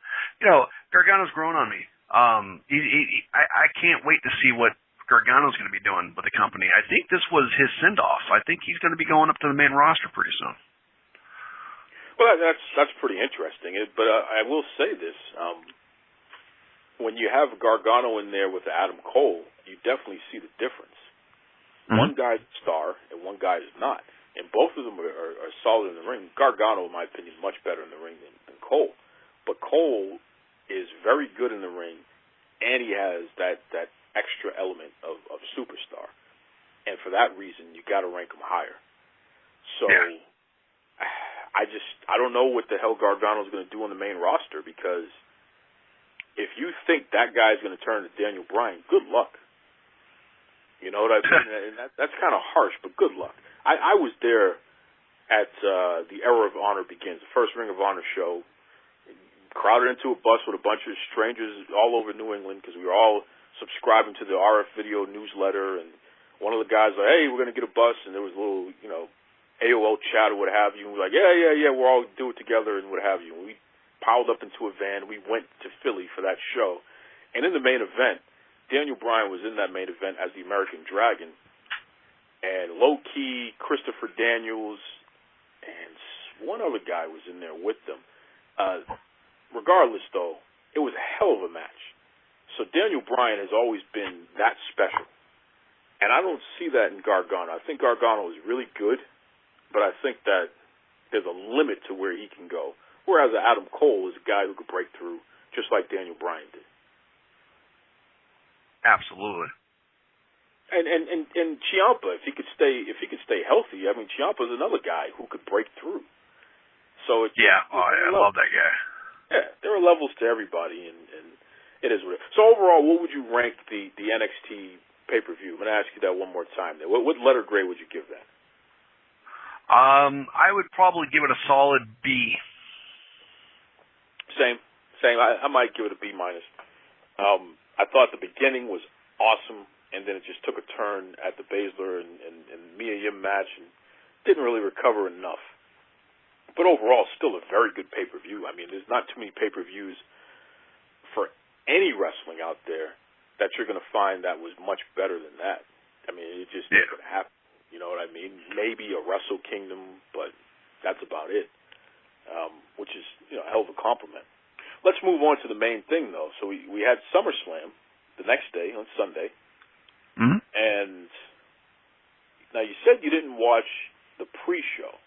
Gargano's grown on me. I can't wait to see what Gargano's going to be doing with the company. I think this was his send-off. I think he's going to be going up to the main roster pretty soon. Well, that's pretty interesting. But I will say this. When you have Gargano in there with Adam Cole, you definitely see the difference. Mm-hmm. One guy's a star and one guy is not. And both of them are solid in the ring. Gargano, in my opinion, is much better in the ring than Cole. But Cole is very good in the ring, and he has that extra element of superstar. And for that reason, you got to rank him higher. So yeah. I don't know what the hell Gargano's going to do on the main roster, because if you think that guy's going to turn to Daniel Bryan, good luck. You know what I mean? And that's kind of harsh, but good luck. I was there at the Era of Honor Begins, the first Ring of Honor show, crowded into a bus with a bunch of strangers all over New England, because we were all subscribing to the RF Video newsletter, and one of the guys was like, hey, we're going to get a bus, and there was a little, AOL chat or what have you, and we're like, yeah, we'll all do it together and what have you. And we piled up into a van. We went to Philly for that show. And in the main event, Daniel Bryan was in that main event as the American Dragon. And low-key, Christopher Daniels and one other guy was in there with them. Regardless, though, it was a hell of a match. So Daniel Bryan has always been that special. And I don't see that in Gargano. I think Gargano is really good, but I think that there's a limit to where he can go. Whereas Adam Cole is a guy who could break through, just like Daniel Bryan did. Absolutely. And Ciampa, if he could stay healthy, I mean, Ciampa is another guy who could break through. So I love that guy. Yeah, there are levels to everybody, and it is what it is. So overall, what would you rank the NXT pay-per-view? I'm going to ask you that one more time. There. What letter grade would you give that? I would probably give it a solid B. Same. I might give it a B minus. I thought the beginning was awesome, and then it just took a turn at the Baszler and Mia Yim match, and didn't really recover enough. But overall, still a very good pay-per-view. I mean, there's not too many pay-per-views for any wrestling out there that you're going to find that was much better than that. I mean, it just ain't going to happen. You know what I mean? Maybe a Wrestle Kingdom, but that's about it. Which is, a hell of a compliment. Let's move on to the main thing, though. So we had SummerSlam the next day on Sunday. Mm-hmm. And now you said you didn't watch the pre-show.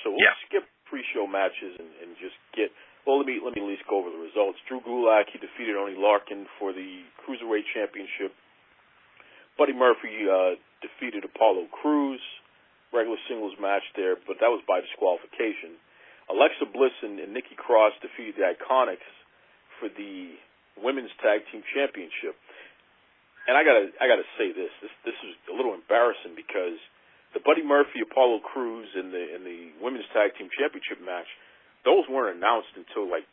So we'll skip pre-show matches and just get... Well, let me at least go over the results. Drew Gulak, he defeated Oney Larkin for the Cruiserweight Championship. Buddy Murphy defeated Apollo Crews. Regular singles match there, but that was by disqualification. Alexa Bliss and Nikki Cross defeated the Iconics for the Women's Tag Team Championship. And I gotta say this is a little embarrassing, because the Buddy Murphy Apollo Crews and the Women's Tag Team Championship match, those weren't announced until like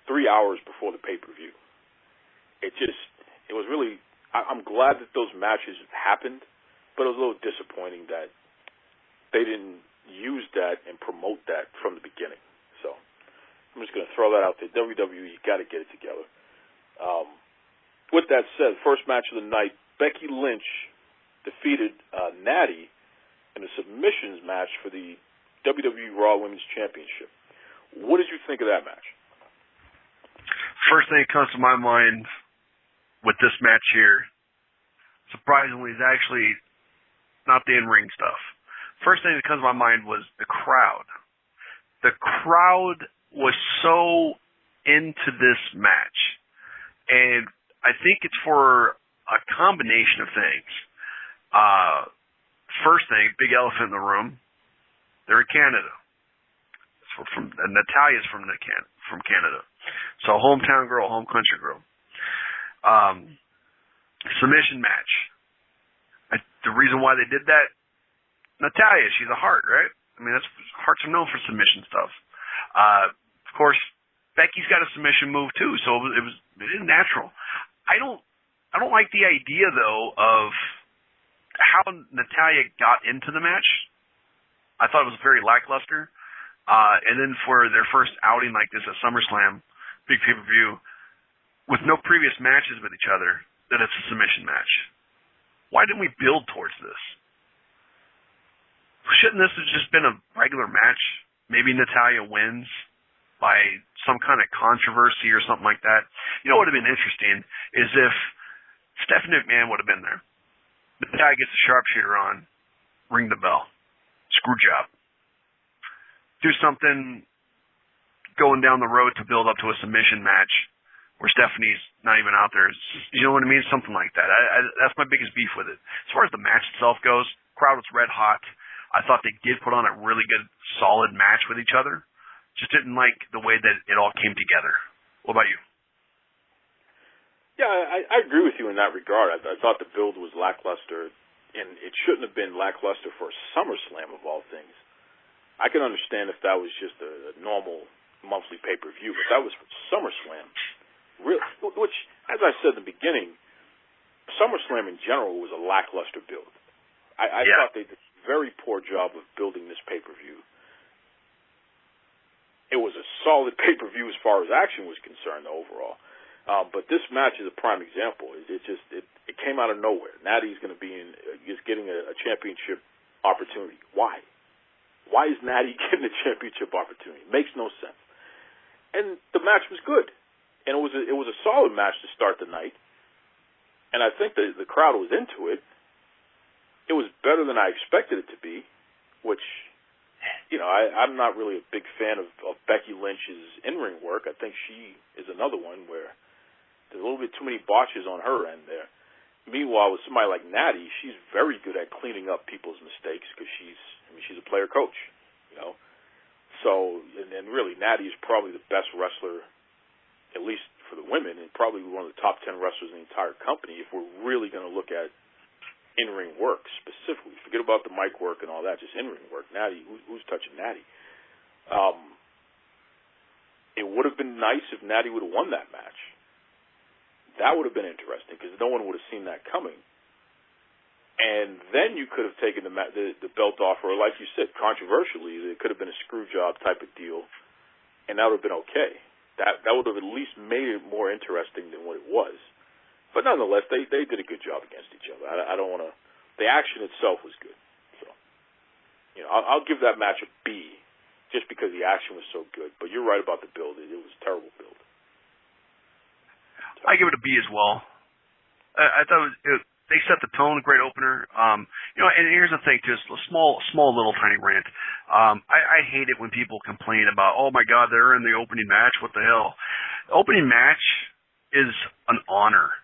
3 hours before the pay-per-view. It was really, I'm glad that those matches happened, but it was a little disappointing that they didn't use that and promote that from the beginning. So I'm just going to throw that out there. WWE, you got to get it together. With that said, first match of the night, Becky Lynch defeated Natty in a submissions match for the WWE Raw Women's Championship. What did you think of that match? First thing that comes to my mind with this match here, surprisingly, is actually not the in-ring stuff. First thing that comes to my mind was the crowd. The crowd was so into this match. And I think it's for a combination of things. First thing, big elephant in the room, they're in Canada. Natalia's from Canada. So hometown girl, home country girl. Submission match. The reason why they did that, Natalya, she's a heart, right? I mean, hearts are known for submission stuff. Of course, Becky's got a submission move too, so it was natural. I don't like the idea though of how Natalya got into the match. I thought it was very lackluster. And then for their first outing like this at SummerSlam, big pay-per-view, with no previous matches with each other, that it's a submission match. Why didn't we build towards this? Shouldn't this have just been a regular match? Maybe Natalya wins by some kind of controversy or something like that. You know what would have been interesting is if Stephanie McMahon would have been there. Natalya gets the sharpshooter on, ring the bell. Screw job. Do something going down the road to build up to a submission match where Stephanie's not even out there. You know what I mean? Something like that. That's my biggest beef with it. As far as the match itself goes, crowd was red hot. I thought they did put on a really good, solid match with each other. Just didn't like the way that it all came together. What about you? Yeah, I agree with you in that regard. I thought the build was lackluster, and it shouldn't have been lackluster for SummerSlam of all things. I can understand if that was just a normal monthly pay-per-view, but that was for SummerSlam. Which, as I said in the beginning, SummerSlam in general was a lackluster build. I thought they did a very poor job of building this pay-per-view. It was a solid pay-per-view as far as action was concerned overall. But this match is a prime example. It came out of nowhere. Natty's going to be getting a championship opportunity. Why? Why is Natty getting a championship opportunity? It makes no sense. And the match was good. And it was a solid match to start the night. And I think the crowd was into it. It was better than I expected it to be, which, you know, I'm not really a big fan of Becky Lynch's in-ring work. I think she is another one where there's a little bit too many botches on her end there. Meanwhile, with somebody like Natty, she's very good at cleaning up people's mistakes because she's a player coach, you know. So, and really, Natty is probably the best wrestler, at least for the women, and probably one of the top 10 wrestlers in the entire company if we're really going to look at in-ring work specifically. Forget about the mic work and all that, just in-ring work. Natty, who's touching Natty? It would have been nice if Natty would have won that match. That would have been interesting because no one would have seen that coming. And then you could have taken the belt off, or like you said, controversially, it could have been a screw job type of deal, and that would have been okay. That would have at least made it more interesting than what it was. But nonetheless, they did a good job against each other. I don't want to. The action itself was good. So, you know, I'll give that match a B, just because the action was so good. But you're right about the build. It was a terrible build. I give it a B as well. I thought they set the tone, great opener. You know, and here's the thing too, it's a small little tiny rant. I hate it when people complain about, oh my God, they're in the opening match. What the hell? The opening match is an honor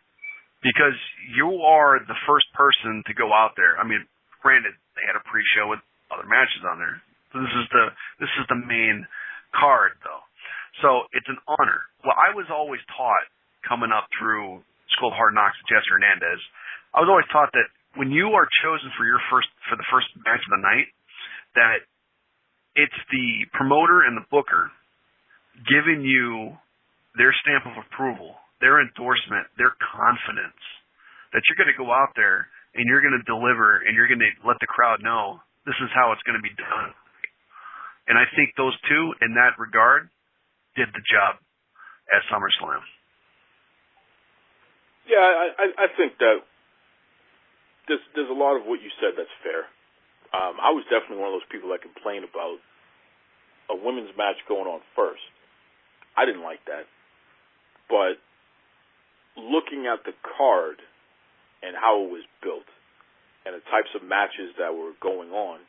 because you are the first person to go out there. I mean, granted, they had a pre-show with other matches on there. So this is the main card though. So it's an honor. Well, I was always taught coming up through School of Hard Knocks with Jesse Hernandez, I was always taught that when you are chosen for the first match of the night, that it's the promoter and the booker giving you their stamp of approval, their endorsement, their confidence that you're going to go out there and you're going to deliver and you're going to let the crowd know this is how it's going to be done. And I think those two, in that regard, did the job at SummerSlam. Yeah, I think that there's a lot of what you said that's fair. I was definitely one of those people that complained about a women's match going on first. I didn't like that. But looking at the card and how it was built and the types of matches that were going on,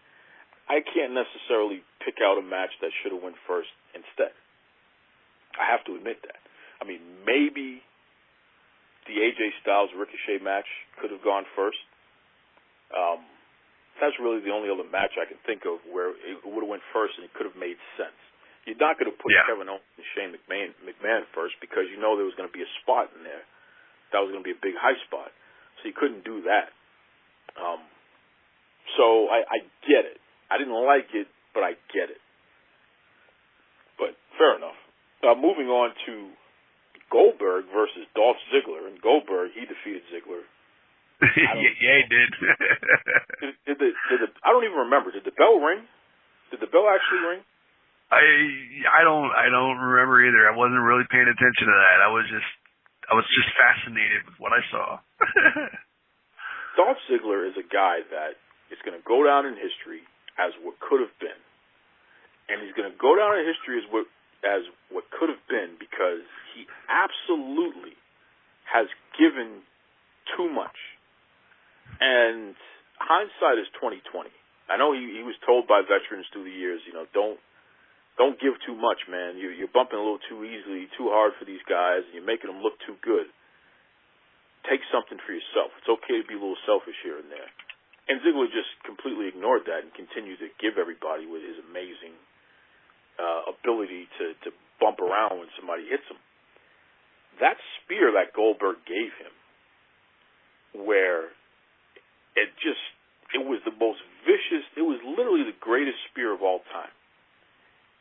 I can't necessarily pick out a match that should have went first instead. I have to admit that. I mean, maybe the AJ Styles Ricochet match could have gone first. That's really the only other match I can think of where it would have went first and it could have made sense. You're not going to put Kevin Owens and Shane McMahon first because you know there was going to be a spot in there. That was going to be a big high spot. So you couldn't do that. So I get it. I didn't like it, but I get it. But fair enough. Moving on to Goldberg versus Dolph Ziggler, and Goldberg, he defeated Ziggler. Yeah, he did. I don't even remember. Did the bell ring? Did the bell actually ring? I don't remember either. I wasn't really paying attention to that. I was just fascinated with what I saw. Dolph Ziggler is a guy that is going to go down in history as what could have been, and he's going to go down in history as what could have been because he absolutely has given too much. And hindsight is 20/20. I know he was told by veterans through the years, don't give too much, man. You're bumping a little too easily, too hard for these guys, and you're making them look too good. Take something for yourself. It's okay to be a little selfish here and there. And Ziggler just completely ignored that and continued to give everybody with his amazing ability to bump around when somebody hits him. That spear that Goldberg gave him, where it was the most vicious, it was literally the greatest spear of all time.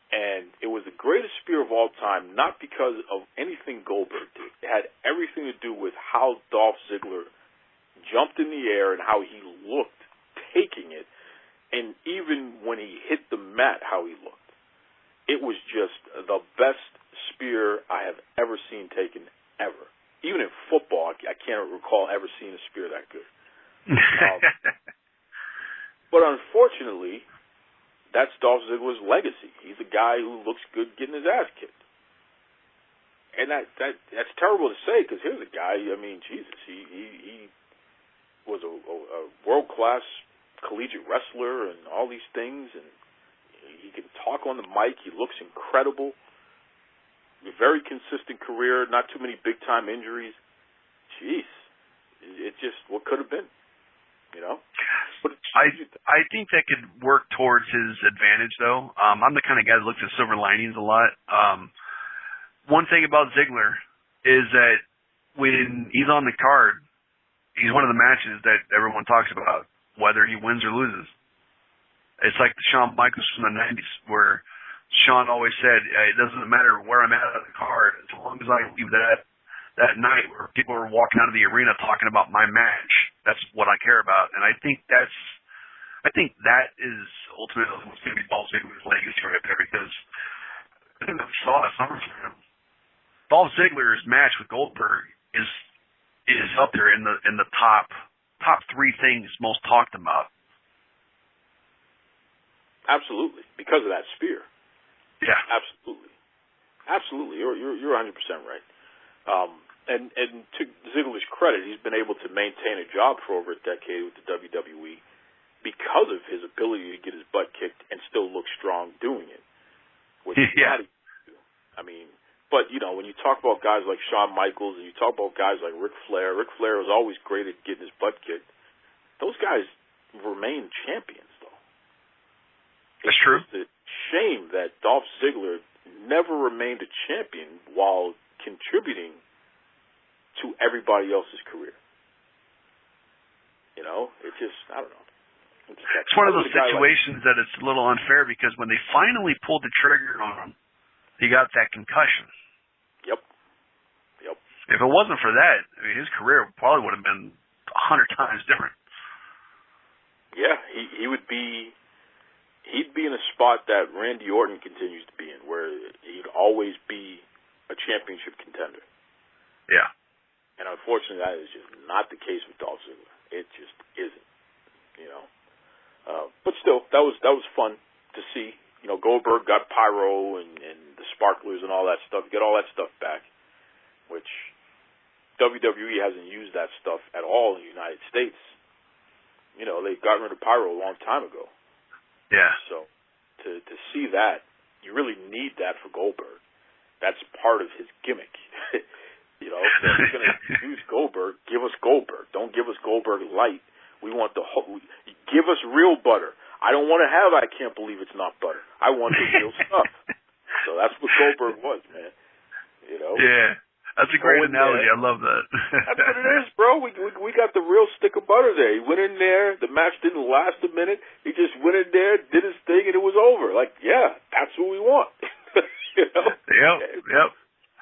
And it was the greatest spear of all time, not because of anything Goldberg did. It had everything to do with how Dolph Ziggler jumped in the air and how he looked taking it, and even when he hit the mat, how he looked. It was just the best spear I have ever seen taken, ever. Even in football, I can't recall ever seeing a spear that good. But unfortunately, that's Dolph Ziggler's legacy. He's a guy who looks good getting his ass kicked. And that's terrible to say because here's a guy, I mean, Jesus, he was a world-class collegiate wrestler and all these things, and he can talk on the mic. He looks incredible. A very consistent career, not too many big-time injuries. Jeez, it's just what could have been, But I think that could work towards his advantage, though. I'm the kind of guy that looks at silver linings a lot. One thing about Ziggler is that when he's on the card, he's one of the matches that everyone talks about, whether he wins or loses. It's like the Shawn Michaels from the 90s, where Shawn always said, it doesn't matter where I'm at on the card, as long as I leave that night where people are walking out of the arena talking about my match, that's what I care about. And I think that is ultimately what's going to be Dolph Ziggler's legacy right there, because I think we saw at SummerSlam, Dolph Ziggler's match with Goldberg is up there in the top three things most talked about. Absolutely, because of that spear. Yeah, absolutely. You're 100% right. And to Ziggler's credit, he's been able to maintain a job for over a decade with the WWE because of his ability to get his butt kicked and still look strong doing it. Which I mean, but when you talk about guys like Shawn Michaels and you talk about guys like Ric Flair was always great at getting his butt kicked. Those guys remain champions, though. That's true. It's a shame that Dolph Ziggler never remained a champion while contributing to everybody else's career. It just, I don't know. It's one of those situations that it's a little unfair because when they finally pulled the trigger on him, he got that concussion. Yep. If it wasn't for that, his career probably would have been 100 times different. Yeah, he'd be in a spot that Randy Orton continues to be in, where he'd always be a championship contender. Yeah. And unfortunately, that is just not the case with Dolph Ziggler. It just isn't, But still, that was fun to see. Goldberg got pyro and the sparklers and all that stuff. Get all that stuff back, which WWE hasn't used that stuff at all in the United States. They got rid of pyro a long time ago. Yeah. So to see that, you really need that for Goldberg. That's part of his gimmick. So if you're going to use Goldberg, give us Goldberg. Don't give us Goldberg light. We want give us real butter. I don't want to have I can't believe it's not butter. I want the real stuff. So that's what Goldberg was, man. Yeah. That's a great analogy. I love that. That's what it is, bro. We got the real stick of butter there. He went in there. The match didn't last a minute. He just went in there, did his thing, and it was over. Like, yeah, that's what we want. You know? Yep.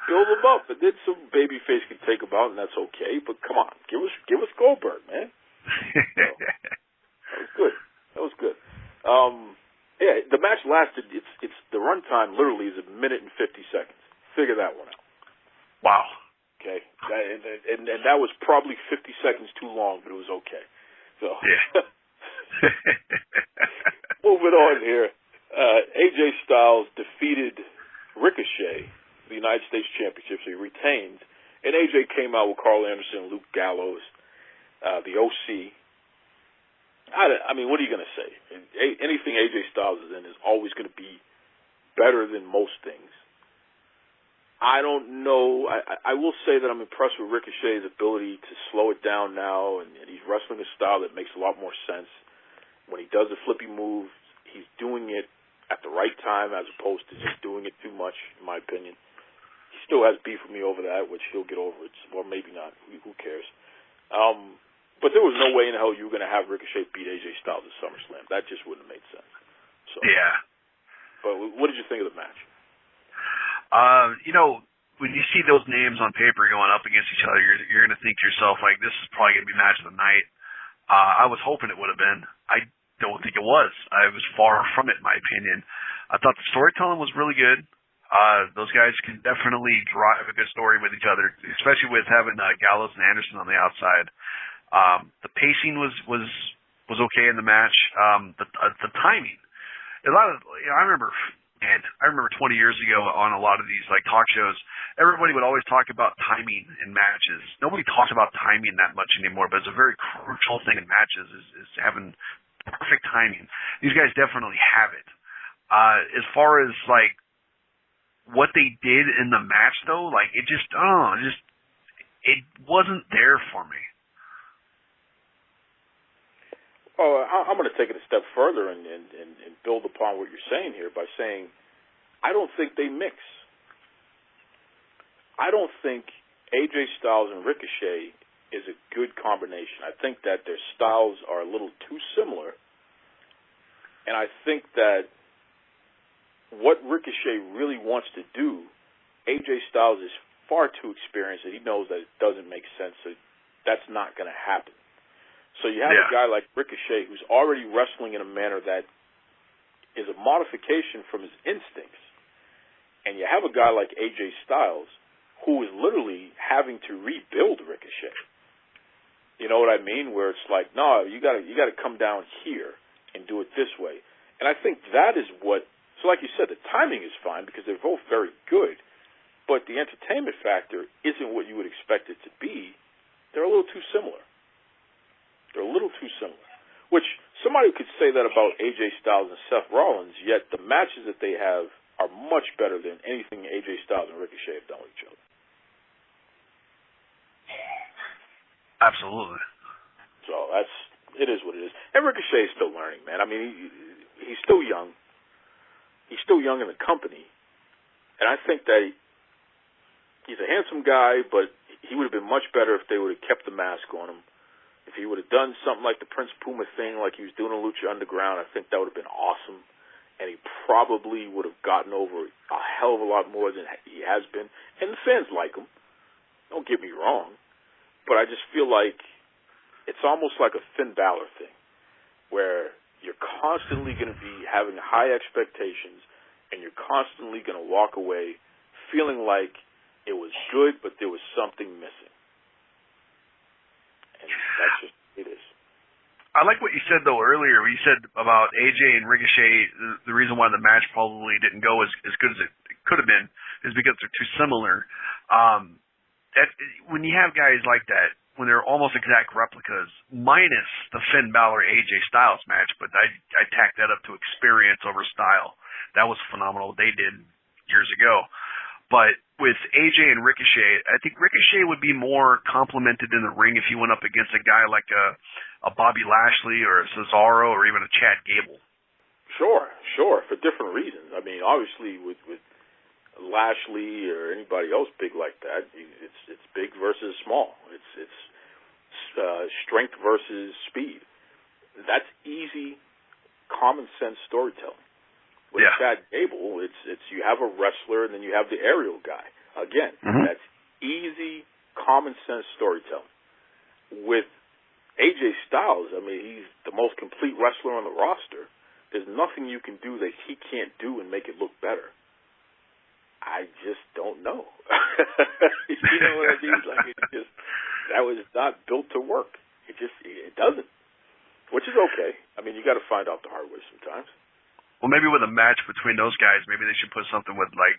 Build them up, and then some babyface can take them out, and that's okay. But come on, give us Goldberg, man. That was good. Yeah, the match lasted. It's the runtime literally is 1 minute and 50 seconds. Figure that one out. Wow. Okay, and that was probably 50 seconds too long, but it was okay. So yeah. Moving on here, AJ Styles defeated Ricochet, the United States Championship, so he retained. And AJ came out with Carl Anderson, Luke Gallows, the OC. I mean, what are you going to say? Anything AJ Styles is in is always going to be better than most things. I don't know. I will say that I'm impressed with Ricochet's ability to slow it down now, and he's wrestling a style that makes a lot more sense. When he does a flippy move, he's doing it at the right time as opposed to just doing it too much, in my opinion. He still has beef with me over that, which he'll get over. Or maybe not. Who cares? But there was no way in hell you were going to have Ricochet beat AJ Styles at SummerSlam. That just wouldn't have made sense. So, yeah. But what did you think of the match? When you see those names on paper going up against each other, you're going to think to yourself, like, this is probably going to be match of the night. I was hoping it would have been. I don't think it was. I was far from it, in my opinion. I thought the storytelling was really good. Those guys can definitely drive a good story with each other, especially with having Gallows and Anderson on the outside. The pacing was okay in the match. The timing. I remember 20 years ago on a lot of these like talk shows, everybody would always talk about timing in matches. Nobody talks about timing that much anymore, but it's a very crucial thing in matches is having perfect timing. These guys definitely have it. As far as like what they did in the match though, like it wasn't there for me. Oh, I'm going to take it a step further and build upon what you're saying here by saying I don't think they mix. I don't think AJ Styles and Ricochet is a good combination. I think that their styles are a little too similar, and I think that what Ricochet really wants to do, AJ Styles is far too experienced, and he knows that it doesn't make sense, so that's not going to happen. So you have a guy like Ricochet who's already wrestling in a manner that is a modification from his instincts. And you have a guy like AJ Styles who is literally having to rebuild Ricochet. You know what I mean? Where it's like, no, you got to come down here and do it this way. And I think that is what, so like you said, the timing is fine because they're both very good, but the entertainment factor isn't what you would expect it to be. They're a little too similar. Which somebody could say that about AJ Styles and Seth Rollins, yet the matches that they have are much better than anything AJ Styles and Ricochet have done with each other. Absolutely. So it is what it is. And Ricochet is still learning, man. I mean, he's still young. He's still young in the company. And I think that he's a handsome guy, but he would have been much better if they would have kept the mask on him. If he would have done something like the Prince Puma thing, like he was doing in Lucha Underground, I think that would have been awesome. And he probably would have gotten over a hell of a lot more than he has been. And the fans like him. Don't get me wrong. But I just feel like it's almost like a Finn Balor thing, where you're constantly going to be having high expectations, and you're constantly going to walk away feeling like it was good, but there was something missing. And that's just it is. I like what you said, though, earlier. You said about AJ and Ricochet, the reason why the match probably didn't go as good as it could have been is because they're too similar. When you have guys like that, when they're almost exact replicas, minus the Finn Balor-AJ Styles match, but I tacked that up to experience over style. That was phenomenal what they did years ago. But with AJ and Ricochet, I think Ricochet would be more complimented in the ring if he went up against a guy like a Bobby Lashley or a Cesaro or even a Chad Gable. Sure, for different reasons. I mean, obviously with Lashley or anybody else big like that, it's big versus small. It's strength versus speed. That's easy, common sense storytelling. With Chad Gable, it's you have a wrestler and then you have the aerial guy. Again, that's easy, common sense storytelling. With AJ Styles, I mean, he's the most complete wrestler on the roster. There's nothing you can do that he can't do and make it look better. I just don't know. You know what I mean? Like, that was not built to work. It doesn't. Which is okay. I mean, you got to find out the hard way sometimes. Well, maybe with a match between those guys, maybe they should put something with, like,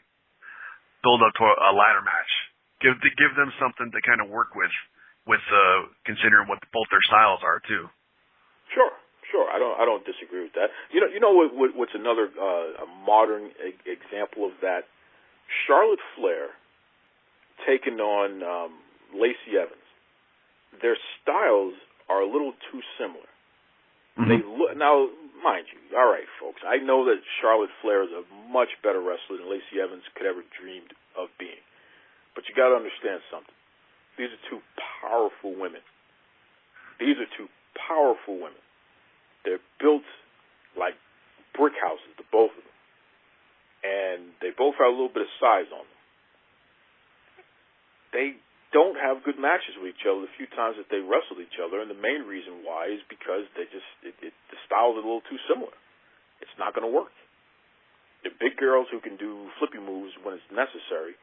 build up to a ladder match. Give them something to kind of work with considering what both their styles are too. Sure. I don't disagree with that. You know what's another a modern example of that? Charlotte Flair taking on Lacey Evans. Their styles are a little too similar. They now, mind you, all right, folks, I know that Charlotte Flair is a much better wrestler than Lacey Evans could ever dreamed of being. But you got to understand something. These are two powerful women. They're built like brick houses, the both of them. And they both have a little bit of size on them. They don't have good matches with each other the few times that they wrestled each other, and the main reason why is because they just the styles are a little too similar. It's not going to work. They're big girls who can do flippy moves when it's necessary,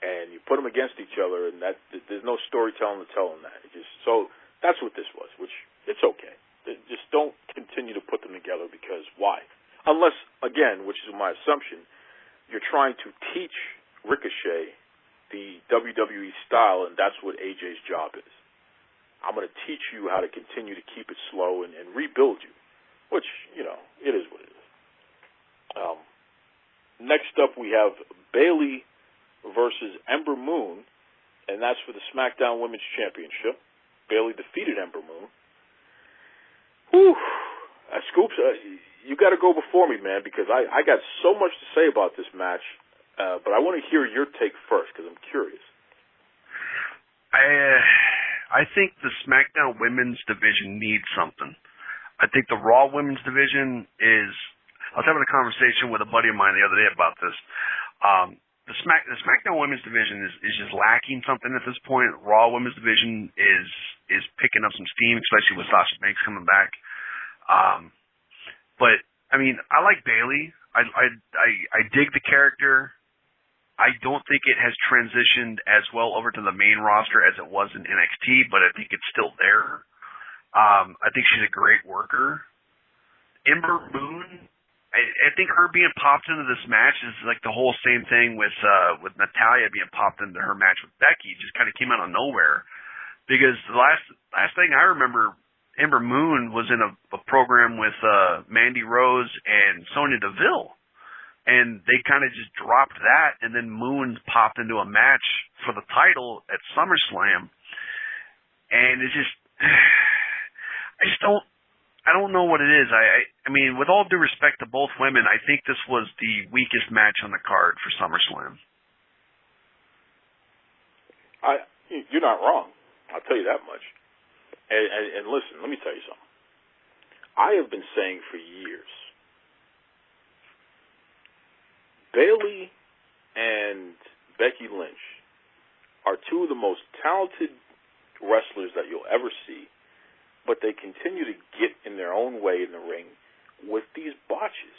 and you put them against each other, and there's no storytelling to tell in that. So that's what this was, which it's okay. Just don't continue to put them together because why? Unless, again, which is my assumption, you're trying to teach Ricochet the WWE style, and that's what AJ's job is. I'm going to teach you how to continue to keep it slow and rebuild you, which, it is what it is. Next up, we have Bayley versus Ember Moon, and that's for the SmackDown Women's Championship. Bayley defeated Ember Moon. Whew. Scoops, you got to go before me, man, because I got so much to say about this match. But I want to hear your take first because I'm curious. I think the SmackDown Women's Division needs something. I think the Raw Women's Division is. I was having a conversation with a buddy of mine the other day about this. The SmackDown Women's Division is just lacking something at this point. Raw Women's Division is picking up some steam, especially with Sasha Banks coming back. But I mean, I like Bayley. I dig the character. I don't think it has transitioned as well over to the main roster as it was in NXT, but I think it's still there. I think she's a great worker. Ember Moon, I think her being popped into this match is like the whole same thing with Natalya being popped into her match with Becky. It just kind of came out of nowhere. Because the last thing I remember, Ember Moon was in a program with Mandy Rose and Sonya Deville. And they kind of just dropped that, and then Moon popped into a match for the title at SummerSlam. And it's just, I don't know what it is. I mean, with all due respect to both women, I think this was the weakest match on the card for SummerSlam. You're not wrong. I'll tell you that much. And listen, let me tell you something. I have been saying for years, Bayley and Becky Lynch are two of the most talented wrestlers that you'll ever see, but they continue to get in their own way in the ring with these botches.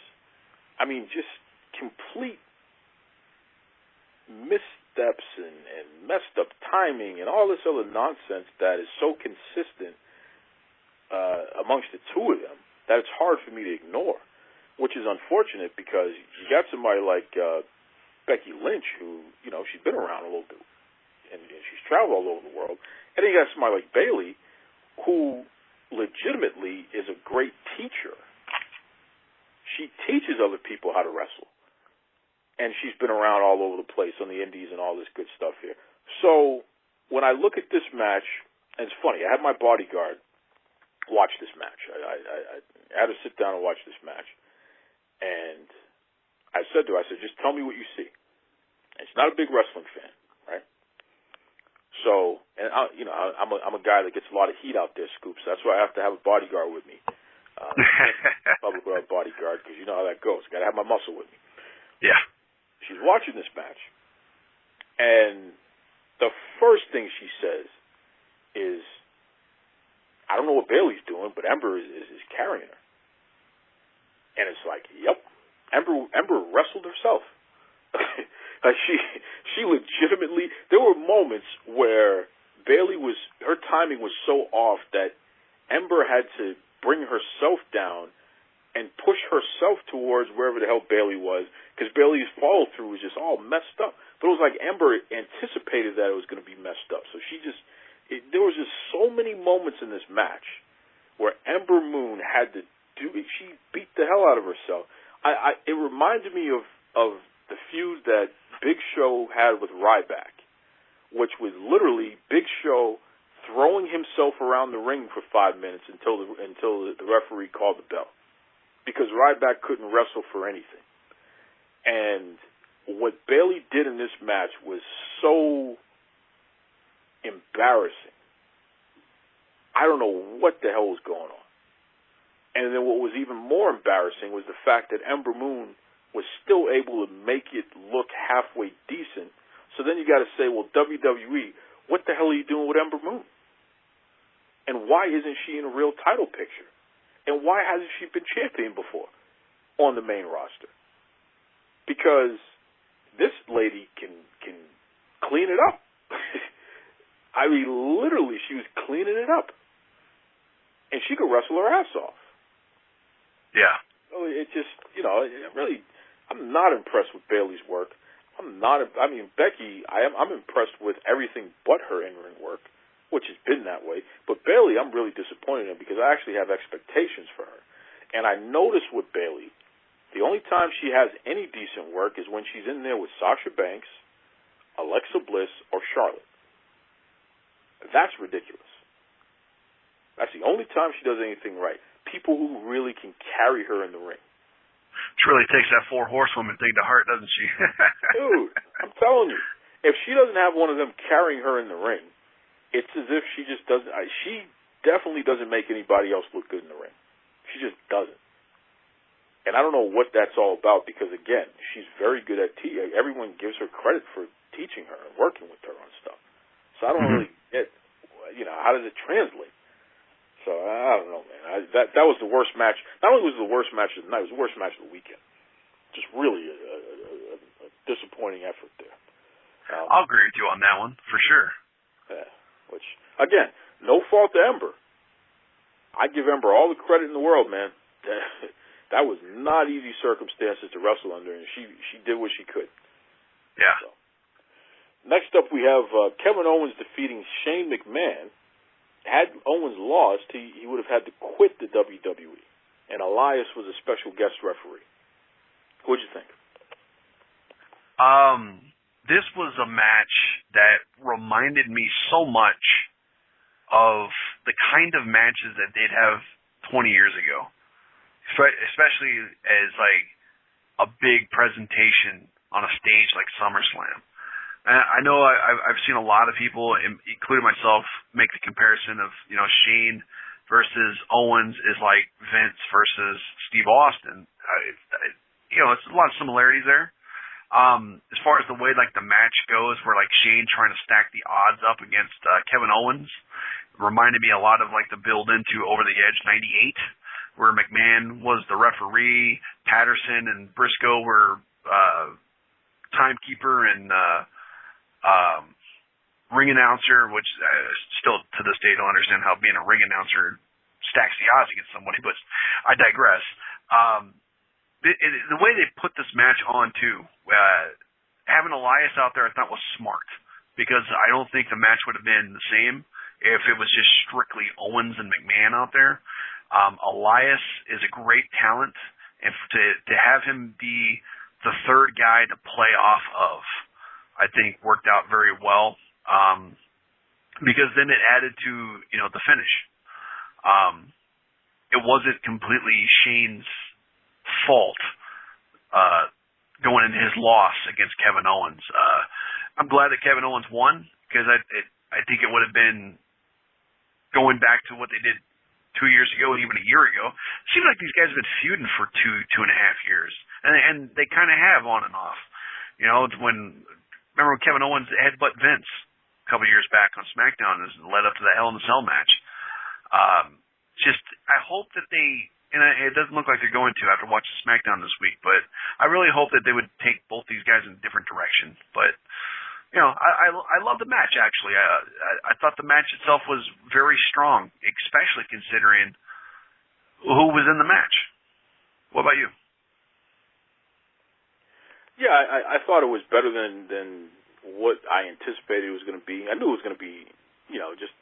I mean, just complete missteps and messed up timing and all this other nonsense that is so consistent amongst the two of them that it's hard for me to ignore. Which is unfortunate because you got somebody like Becky Lynch who, she's been around a little bit and she's traveled all over the world. And then you got somebody like Bayley who legitimately is a great teacher. She teaches other people how to wrestle. And she's been around all over the place on the indies and all this good stuff here. So when I look at this match, and it's funny, I had my bodyguard watch this match. I had to sit down and watch this match. And I said to her, just tell me what you see. And she's not a big wrestling fan, right? So, and I'm a guy that gets a lot of heat out there, Scoops. That's why I have to have a bodyguard with me. Public bodyguard, because you know how that goes. Got to have my muscle with me. Yeah. She's watching this match, and the first thing she says is, I don't know what Bayley's doing, but Ember is carrying her. And it's like, yep, Ember wrestled herself. Like she legitimately, there were moments where her timing was so off that Ember had to bring herself down and push herself towards wherever the hell Bayley was, because Bayley's follow-through was just all messed up. But it was like Ember anticipated that it was going to be messed up. So there was just so many moments in this match where Ember Moon had to she beat the hell out of herself. It reminded me of the feud that Big Show had with Ryback, which was literally Big Show throwing himself around the ring for 5 minutes until the referee called the bell, because Ryback couldn't wrestle for anything. And what Bayley did in this match was so embarrassing. I don't know what the hell was going on. And then what was even more embarrassing was the fact that Ember Moon was still able to make it look halfway decent. So then you got to say, well, WWE, what the hell are you doing with Ember Moon? And why isn't she in a real title picture? And why hasn't she been champion before on the main roster? Because this lady can clean it up. I mean, literally, she was cleaning it up. And she could wrestle her ass off. Yeah. So it just, really, I'm not impressed with Bayley's work. Becky, I'm impressed with everything but her in-ring work, which has been that way. But Bayley, I'm really disappointed in, because I actually have expectations for her. And I notice with Bayley, the only time she has any decent work is when she's in there with Sasha Banks, Alexa Bliss, or Charlotte. That's ridiculous. That's the only time she does anything right. People who really can carry her in the ring. She really takes that 4 horsewoman thing to heart, doesn't she? Dude, I'm telling you, if she doesn't have one of them carrying her in the ring, it's as if she just doesn't. She definitely doesn't make anybody else look good in the ring. She just doesn't. And I don't know what that's all about, because, again, she's very good at everyone gives her credit for teaching her and working with her on stuff. So I don't really get, how does it translate? So I don't know, man. That was the worst match. Not only was it the worst match of the night, it was the worst match of the weekend. Just really a disappointing effort there. I'll agree with you on that one, for sure. Yeah. Which, again, no fault to Ember. I give Ember all the credit in the world, man. That was not easy circumstances to wrestle under, and she did what she could. Yeah. So. Next up, we have Kevin Owens defeating Shane McMahon. Had Owens lost, he would have had to quit the WWE, and Elias was a special guest referee. What'd you think? This was a match that reminded me so much of the kind of matches that they'd have 20 years ago, especially as like a big presentation on a stage like SummerSlam. I know I've seen a lot of people, including myself, make the comparison of, Shane versus Owens is like Vince versus Steve Austin. It's a lot of similarities there. As far as the way like the match goes, where like Shane trying to stack the odds up against Kevin Owens, reminded me a lot of like the build into Over the Edge '98, where McMahon was the referee, Patterson and Briscoe were timekeeper and ring announcer, which still to this day don't understand how being a ring announcer stacks the odds against somebody, but I digress. The way they put this match on too, having Elias out there I thought was smart, because I don't think the match would have been the same if it was just strictly Owens and McMahon out there. Elias is a great talent, and to have him be the third guy to play off of, I think worked out very well, because then it added to, the finish. It wasn't completely Shane's fault, going into his loss against Kevin Owens. I'm glad that Kevin Owens won, because I think it would have been going back to what they did 2 years ago and even a year ago. It seems like these guys have been feuding for 2.5 years, and they kind of have on and off. You know, remember when Kevin Owens headbutt Vince a couple of years back on SmackDown and led up to the Hell in a Cell match. I hope that and it doesn't look like they're going to after watching SmackDown this week, but I really hope that they would take both these guys in different directions. But, you know, I love the match, actually. I thought the match itself was very strong, especially considering who was in the match. What about you? Yeah, I thought it was better than what I anticipated it was going to be. I knew it was going to be, you know, just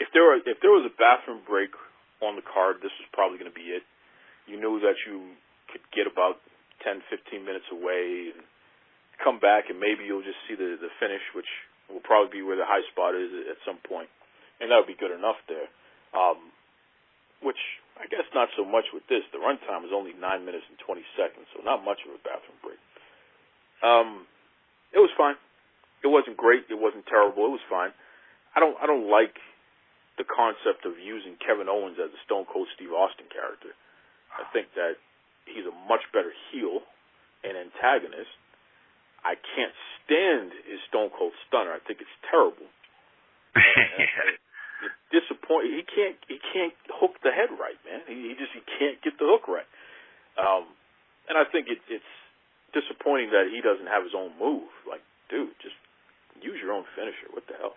if there was a bathroom break on the card, this was probably going to be it. You knew that you could get about 10, 15 minutes away and come back, and maybe you'll just see the finish, which will probably be where the high spot is at some point, and that would be good enough there. Which I guess not so much with this. The runtime was only 9 minutes and 20 seconds, so not much of a bathroom break. It was fine. It wasn't great. It wasn't terrible. It was fine. I don't like the concept of using Kevin Owens as a Stone Cold Steve Austin character. I think that he's a much better heel and antagonist. I can't stand his Stone Cold Stunner. I think it's terrible. It's disappointing. He can't hook the head right, man. He can't get the hook right. And I think it's disappointing that he doesn't have his own move. Like, dude, just use your own finisher. What the hell?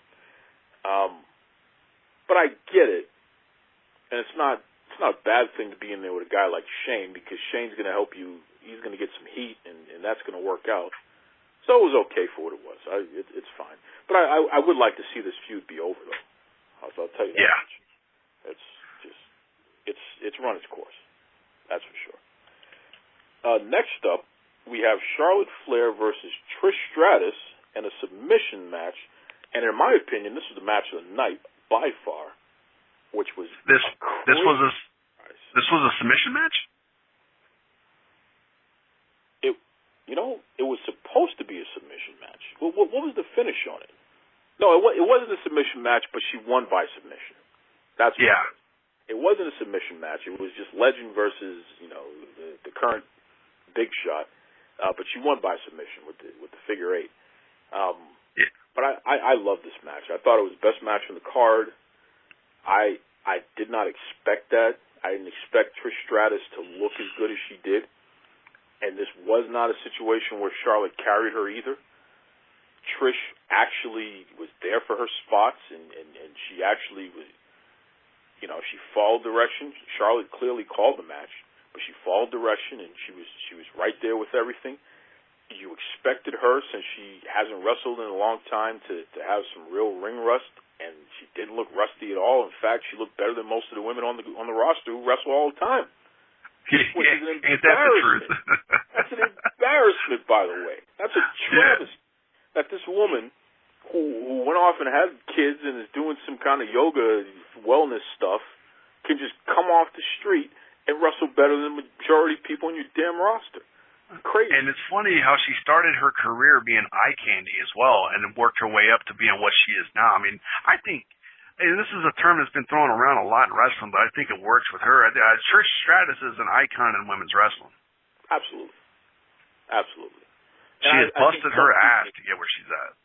But I get it, and it's not a bad thing to be in there with a guy like Shane, because Shane's going to help you. He's going to get some heat, and that's going to work out. So it was okay for what it was. It's fine. But I would like to see this feud be over, though. I'll tell you that much. It's run its course. That's for sure. Next up, we have Charlotte Flair versus Trish Stratus in a submission match, and in my opinion, this was the match of the night by far, which was this was a submission match. It was supposed to be a submission match. What was the finish on it? No, it wasn't a submission match, but she won by submission. That's what it wasn't a submission match. It was just Legend versus the current Big Shot, but she won by submission with the figure eight. But I love this match. I thought it was the best match on the card. I did not expect that. I didn't expect Trish Stratus to look as good as she did. And this was not a situation where Charlotte carried her either. Trish actually was there for her spots, and she actually was, she followed direction. Charlotte clearly called the match, but she followed direction, and she was right there with everything. You expected her, since she hasn't wrestled in a long time, to have some real ring rust, and she didn't look rusty at all. In fact, she looked better than most of the women on the roster who wrestle all the time. Which is an embarrassment. That's the truth. That's an embarrassment, by the way. That's a travesty that this woman who went off and had kids and is doing some kind of yoga wellness stuff can just come off the street and wrestle better than the majority of people on your damn roster. Crazy. And it's funny how she started her career being eye candy as well, and worked her way up to being what she is now. I mean, I think, and this is a term that's been thrown around a lot in wrestling, but I think it works with her. Trish Stratus is an icon in women's wrestling. Absolutely. She has busted her ass to get where she's at.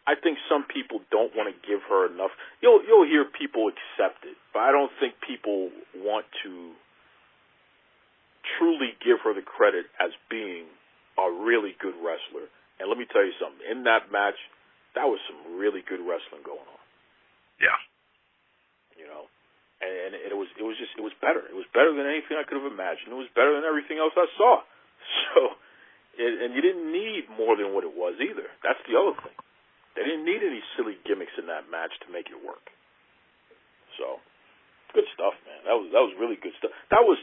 I think some people don't want to give her enough. You'll hear people accept it, but I don't think people want to truly give her the credit as being a really good wrestler. And let me tell you something. In that match, that was some really good wrestling going on. Yeah. And it was better. It was better than anything I could have imagined. It was better than everything else I saw. So, and you didn't need more than what it was either. That's the other thing. They didn't need any silly gimmicks in that match to make it work. So, good stuff, man. That was really good stuff. That was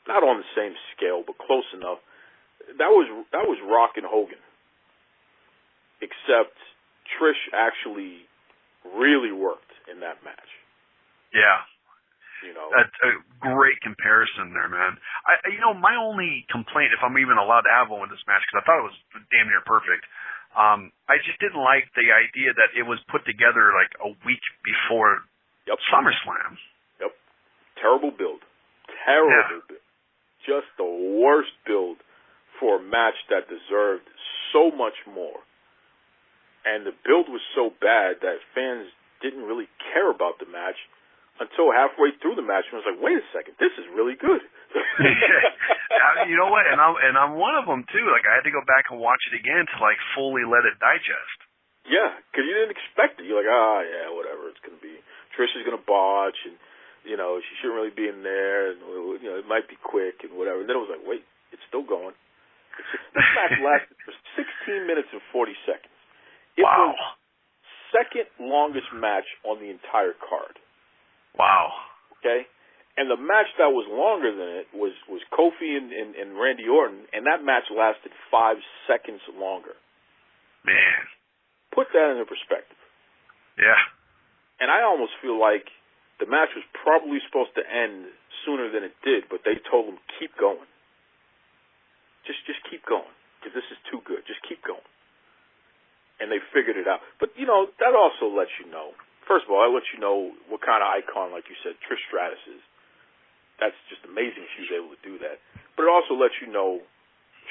not on the same scale, but close enough. That was Rock and Hogan, except Trish actually really worked in that match. Yeah. That's a great comparison there, man. My only complaint, if I'm even allowed to have one with this match, because I thought it was damn near perfect, I just didn't like the idea that it was put together like a week before SummerSlam. Terrible build. Terrible build. Just the worst build for a match that deserved so much more. And the build was so bad that fans didn't really care about the match until halfway through the match. And I was like, wait a second, this is really good. You know what? And I'm one of them too. Like, I had to go back and watch it again to like fully let it digest. Yeah, because you didn't expect it. You're like, yeah, whatever. It's gonna be Trish is gonna botch, and she shouldn't really be in there, and it might be quick and whatever. And then it was like, wait, it's still going. This match lasted for 16 minutes and 40 seconds. It was second longest match on the entire card. Wow. Okay? And the match that was longer than it was Kofi and Randy Orton, and that match lasted 5 seconds longer. Man. Put that into perspective. Yeah. And I almost feel like the match was probably supposed to end sooner than it did, but they told them, keep going. Just keep going, because this is too good. Just keep going. And they figured it out. But, that also lets you know. First of all, it lets you know what kind of icon, like you said, Trish Stratus is. That's just amazing she was able to do that. But it also lets you know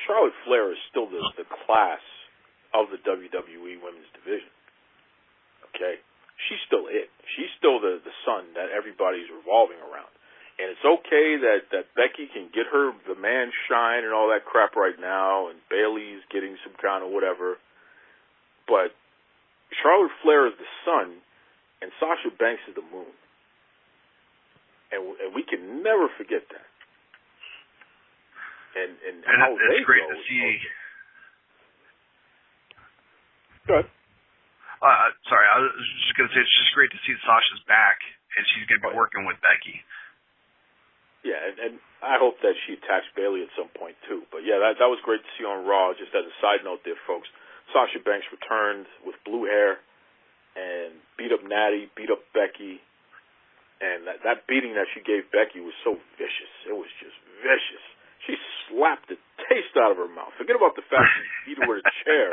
Charlotte Flair is still the class of the WWE Women's Division. Okay? She's still it. She's still the sun that everybody's revolving around. And it's okay that Becky can get the man shine and all that crap right now, and Bayley's getting some kind of whatever. But Charlotte Flair is the sun, and Sasha Banks is the moon. And we can never forget that. And how it's great to see. Go ahead. Sorry, I was just going to say it's just great to see Sasha's back, and she's going to be working with Becky. Yeah, and I hope that she attacks Bayley at some point, too. But, yeah, that was great to see on Raw. Just as a side note there, folks, Sasha Banks returned with blue hair and beat up Natty, beat up Becky. And that beating that she gave Becky was so vicious. It was just vicious. She slapped the taste out of her mouth. Forget about the fact she beat her with a chair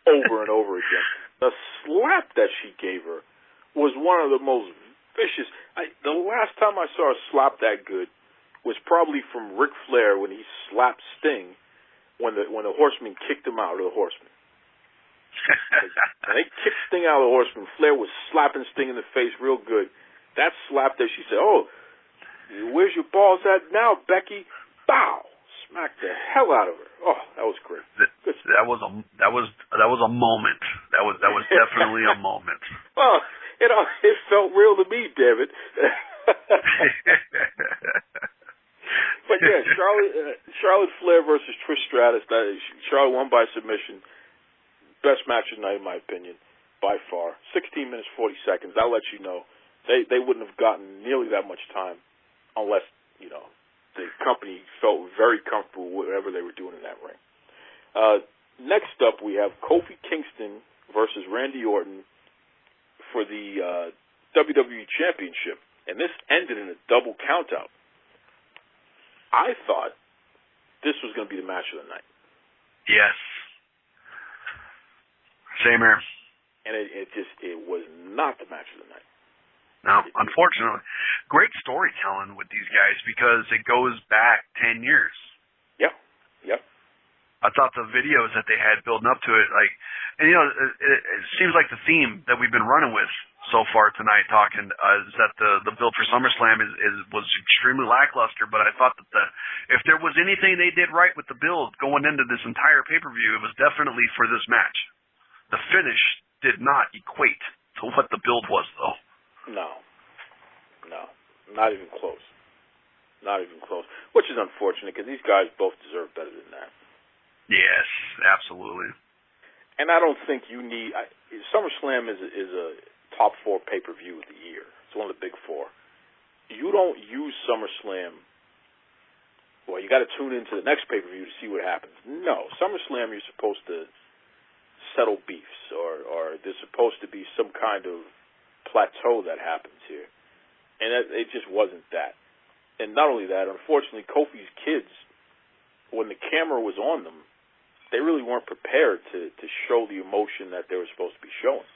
over and over again. The slap that she gave her was one of the most vicious. The last time I saw her slap that good was probably from Ric Flair when he slapped Sting when the Horseman kicked him out of the Horseman. When they kicked Sting out of the Horseman, Flair was slapping Sting in the face real good. That slap that she said, where's your balls at now, Becky? Bow! Smacked the hell out of her. Oh, that was great. That was a moment. That was definitely a moment. Well, it felt real to me, David. But yeah, Charlotte Flair versus Trish Stratus. Charlotte won by submission. Best match of the night, in my opinion, by far. 16 minutes, 40 seconds. That lets you know. They wouldn't have gotten nearly that much time unless, the company felt very comfortable with whatever they were doing in that ring. Next up, we have Kofi Kingston versus Randy Orton for the WWE Championship. And this ended in a double countout. I thought this was going to be the match of the night. Yes. Same here. And it was not the match of the night. No, unfortunately. Great storytelling with these guys because it goes back 10 years. Yep. I thought the videos that they had building up to it, it seems like the theme that we've been running with so far tonight talking is that the build for SummerSlam was extremely lackluster, but I thought that if there was anything they did right with the build going into this entire pay-per-view, it was definitely for this match. The finish did not equate to what the build was, though. No, not even close. Which is unfortunate because these guys both deserve better than that. Yes, absolutely. And I don't think you need. SummerSlam is a top 4 pay-per-view of the year. It's one of the big 4. You don't use SummerSlam. Well, you got to tune into the next pay-per-view to see what happens. No, SummerSlam you're supposed to settle beefs, or there's supposed to be some kind of plateau that happens here, and it just wasn't that. And not only that, unfortunately, Kofi's kids, when the camera was on them, they really weren't prepared to show the emotion that they were supposed to be showing.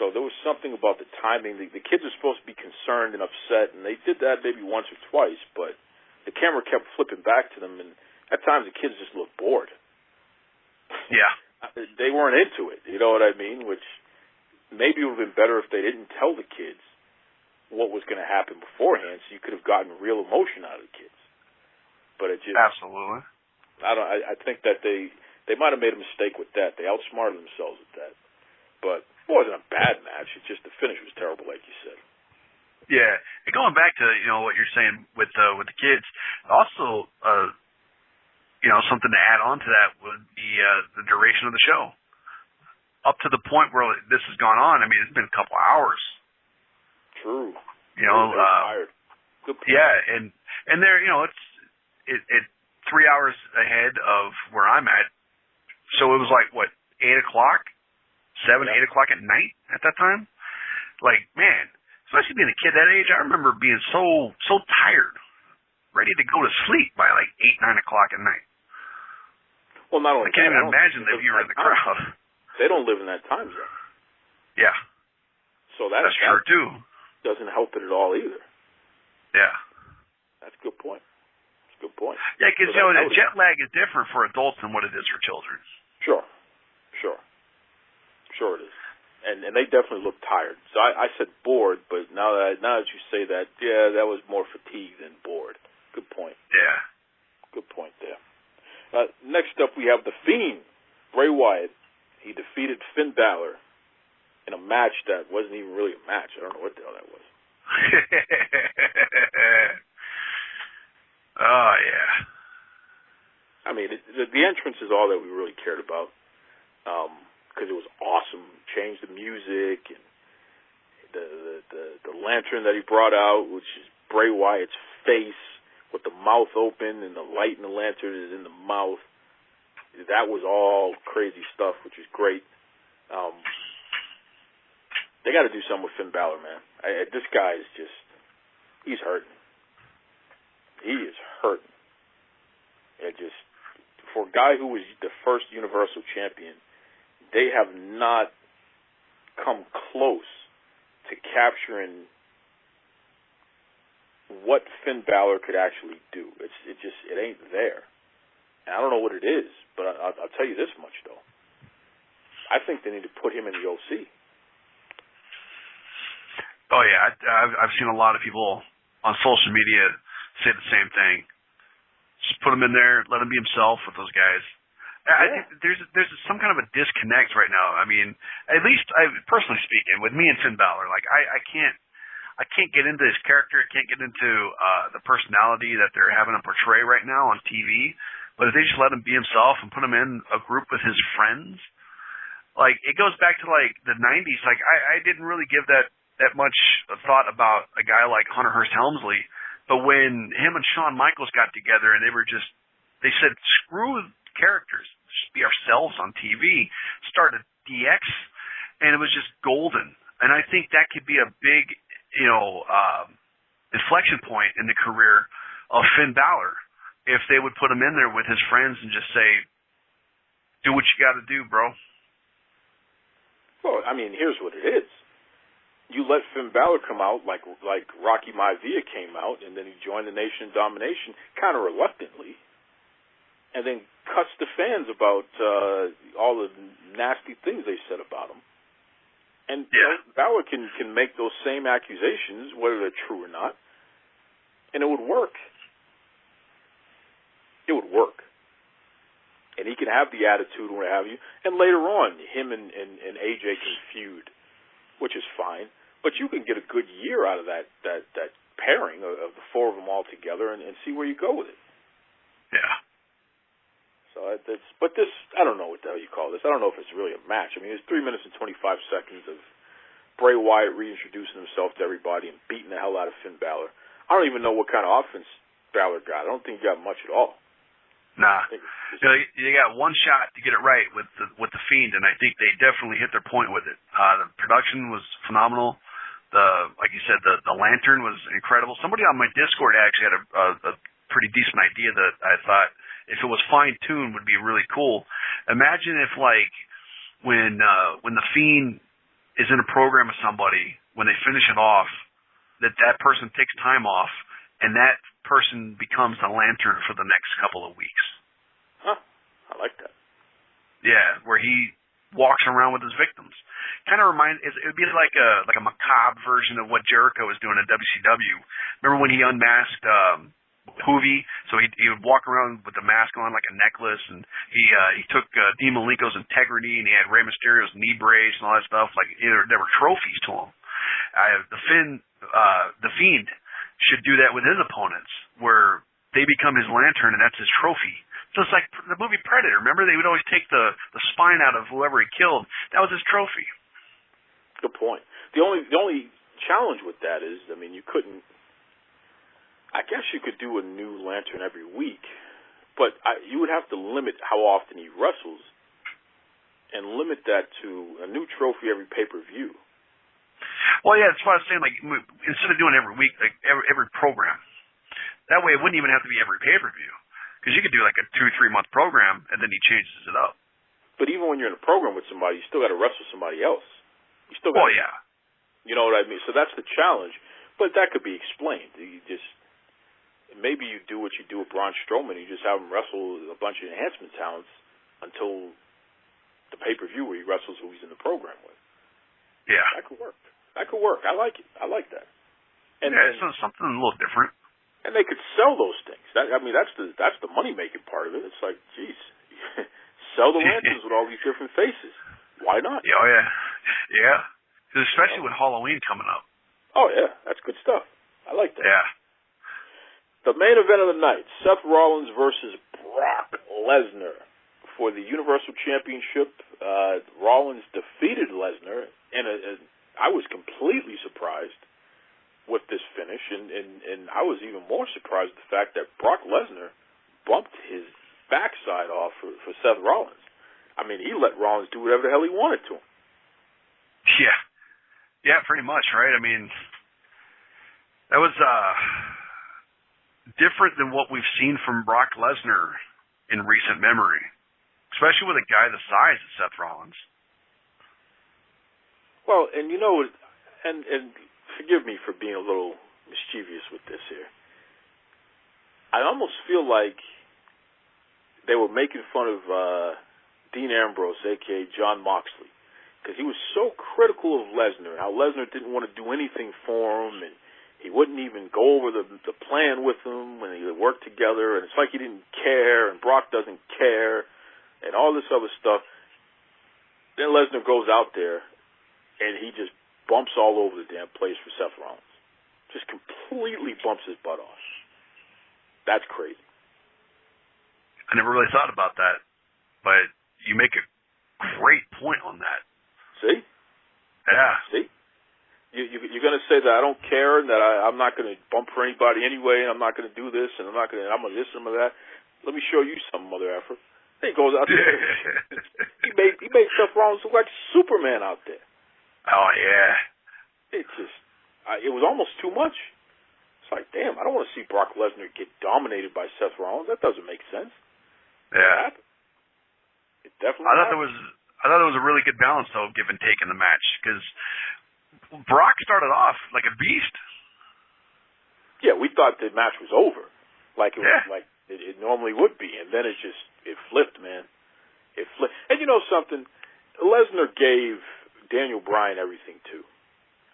So there was something about the timing. The kids are supposed to be concerned and upset, and they did that maybe once or twice, but the camera kept flipping back to them, and at times the kids just looked bored. Yeah. They weren't into it, you know what I mean? Which maybe it would have been better if they didn't tell the kids what was going to happen beforehand, so you could have gotten real emotion out of the kids. But it just... Absolutely. I think that they might have made a mistake with that. They outsmarted themselves with that. But it wasn't a bad match. It's just the finish was terrible, like you said. Yeah, and going back to what you're saying with the kids, also something to add on to that would be the duration of the show. Up to the point where this has gone on, I mean, it's been a couple hours. True. Tired. Good point. Yeah, and there, it's 3 hours ahead of where I'm at. So it was like, what, 8 o'clock? 8 o'clock at night at that time? Like, man, especially being a kid that age, I remember being so tired, ready to go to sleep by like 8, 9 o'clock at night. Well, not only I can't even imagine that you were in the crowd. They don't live in that time zone. Yeah. So that's true, too. Doesn't help it at all either. Yeah. That's a good point. Good point. Yeah, because, the jet lag is different for adults than what it is for children. Sure it is. And they definitely look tired. So I said bored, but now that you say that, yeah, that was more fatigue than bored. Good point. Yeah. Good point there. Next up, we have The Fiend, Bray Wyatt. He defeated Finn Balor in a match that wasn't even really a match. I don't know what the hell that was. Oh, yeah. I mean, the entrance is all that we really cared about. Because it was awesome. Changed the music and the lantern that he brought out, which is Bray Wyatt's face with the mouth open and the light in the lantern is in the mouth. That was all crazy stuff, which is great. They got to do something with Finn Balor, man. This guy is he's hurting. He is hurting. For a guy who was the first Universal Champion, they have not come close to capturing what Finn Balor could actually do. It ain't there. And I don't know what it is, but I'll tell you this much, though. I think they need to put him in the OC. Oh, yeah. I've seen a lot of people on social media say the same thing. Just put him in there, let him be himself with those guys. Yeah. I think there's some kind of a disconnect right now. I mean, at least personally speaking, with me and Finn Balor, like I can't get into his character. I can't get into the personality that they're having to portray right now on TV. But if they just let him be himself and put him in a group with his friends, like it goes back to like the 90s. Like I didn't really give that much thought about a guy like Hunter Hearst Helmsley. But when him and Shawn Michaels got together and they said, screw characters, just be ourselves on TV, started DX, and it was just golden. And I think that could be a big, inflection point in the career of Finn Balor if they would put him in there with his friends and just say, do what you got to do, bro. Well, I mean, here's what it is. You let Finn Balor come out like Rocky Maivia came out, and then he joined the Nation of Domination kind of reluctantly, and then cuts the fans about all the nasty things they said about him. And Balor can make those same accusations, whether they're true or not, and it would work. It would work. And he can have the attitude and what have you. And later on, him and AJ can feud, which is fine. But you can get a good year out of that pairing of the four of them all together and see where you go with it. Yeah. So but this, I don't know what the hell you call this. I don't know if it's really a match. I mean, it's 3 minutes and 25 seconds of Bray Wyatt reintroducing himself to everybody and beating the hell out of Finn Balor. I don't even know what kind of offense Balor got. I don't think he got much at all. Nah. You got one shot to get it right with the Fiend, and I think they definitely hit their point with it. The production was phenomenal. Like you said, the lantern was incredible. Somebody on my Discord actually had a pretty decent idea that I thought, if it was fine-tuned, would be really cool. Imagine if, like, when the Fiend is in a program with somebody, when they finish it off, that person takes time off, and that person becomes the lantern for the next couple of weeks. Huh. I like that. Yeah, where he walks around with his victims. Kind of it would be like a macabre version of what Jericho was doing at WCW. Remember when he unmasked Hoovy? So he would walk around with the mask on like a necklace, and he took Dean Malenko's integrity, and he had Rey Mysterio's knee brace and all that stuff. Like there were trophies to him. The Fiend should do that with his opponents, where they become his lantern, and that's his trophy. So it's like the movie Predator. Remember, they would always take the spine out of whoever he killed. That was his trophy. Good point. The only challenge with that is, I mean, you couldn't. I guess you could do a new lantern every week, but you would have to limit how often he wrestles, and limit that to a new trophy every pay-per-view. Well, yeah, that's what I was saying. Like, instead of doing every week, like every program, that way it wouldn't even have to be every pay-per-view. Because you could do like a 2-3 month program, and then he changes it up. But even when you're in a program with somebody, you still got to wrestle somebody else. You still got. Oh yeah. You know what I mean? So that's the challenge. But that could be explained. You just maybe you do what you do with Braun Strowman. You just have him wrestle a bunch of enhancement talents until the pay-per-view where he wrestles who he's in the program with. Yeah. That could work. That could work. I like it. I like that. And, yeah, it's something a little different. And they could sell those things. That's the money making part of it. It's like, geez, sell the lanterns with all these different faces. Why not? Oh yeah, yeah. Especially with Halloween coming up. Oh yeah, that's good stuff. I like that. Yeah. The main event of the night: Seth Rollins versus Brock Lesnar for the Universal Championship. Rollins defeated Lesnar, and I was completely surprised with this finish, and I was even more surprised at the fact that Brock Lesnar bumped his backside off for Seth Rollins. I mean, he let Rollins do whatever the hell he wanted to him. Yeah. Yeah, pretty much, right? I mean, that was different than what we've seen from Brock Lesnar in recent memory, especially with a guy the size of Seth Rollins. Well, and you know, and forgive me for being a little mischievous with this here. I almost feel like they were making fun of Dean Ambrose, a.k.a. John Moxley, because he was so critical of Lesnar, how Lesnar didn't want to do anything for him, and he wouldn't even go over the plan with him when they worked together, and it's like he didn't care, and Brock doesn't care, and all this other stuff. Then Lesnar goes out there, and he just bumps all over the damn place for Seth Rollins. Just completely bumps his butt off. That's crazy. I never really thought about that, but you make a great point on that. See? Yeah. See? You're going to say that I don't care, and that I'm not going to bump for anybody anyway, and I'm not going to do this, and I'm going to this and that. Let me show you some other effort. Then he goes out there. he made Seth Rollins look like Superman out there. Oh, yeah. It was almost too much. It's like, damn, I don't want to see Brock Lesnar get dominated by Seth Rollins. That doesn't make sense. Yeah. It definitely I thought it was a really good balance, though, give and take in the match, because Brock started off like a beast. Yeah, we thought the match was over, like it was like it normally would be, and then it flipped, man. It flipped. And you know something? Lesnar gave Daniel Bryan everything too.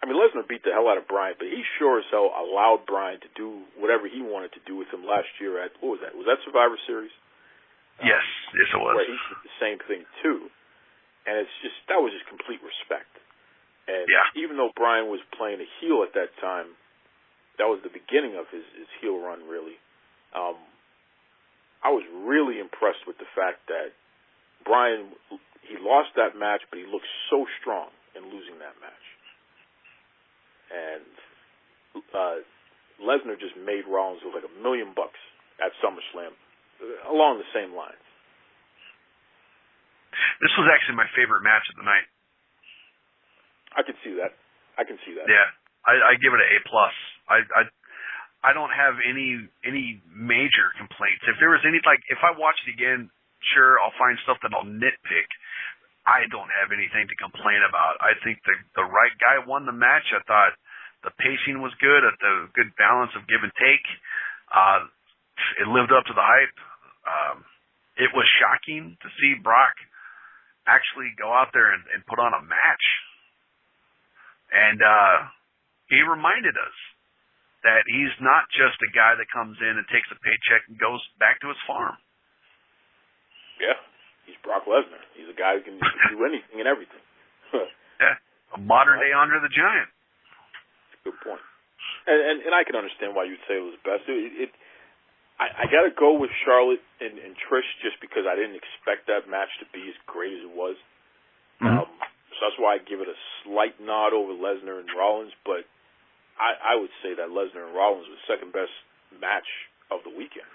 I mean, Lesnar beat the hell out of Bryan, but he sure as hell allowed Bryan to do whatever he wanted to do with him last year at, what was that? Was that Survivor Series? Yes, it was. Where he did the same thing too. And that was just complete respect. And even though Bryan was playing a heel at that time, that was the beginning of his heel run, really. I was really impressed with the fact that Bryan, he lost that match, but he looked so strong in losing that match. And Lesnar just made Rollins look like $1 million at SummerSlam, along the same lines. This was actually my favorite match of the night. I can see that. Yeah, I give it an A+. I don't have any major complaints. If there was any, like, if I watch it again, sure, I'll find stuff that I'll nitpick. I don't have anything to complain about. I think the right guy won the match. I thought the pacing was good, at the good balance of give and take. It lived up to the hype. It was shocking to see Brock actually go out there and put on a match. And he reminded us that he's not just a guy that comes in and takes a paycheck and goes back to his farm. Yeah, he's Brock Lesnar. He's a guy who can do anything and everything. Yeah, a modern-day Andre the Giant. That's a good point. And I can understand why you'd say it was best. I got to go with Charlotte and Trish just because I didn't expect that match to be as great as it was. Mm-hmm. So that's why I give it a slight nod over Lesnar and Rollins, but I would say that Lesnar and Rollins was the second best match of the weekend.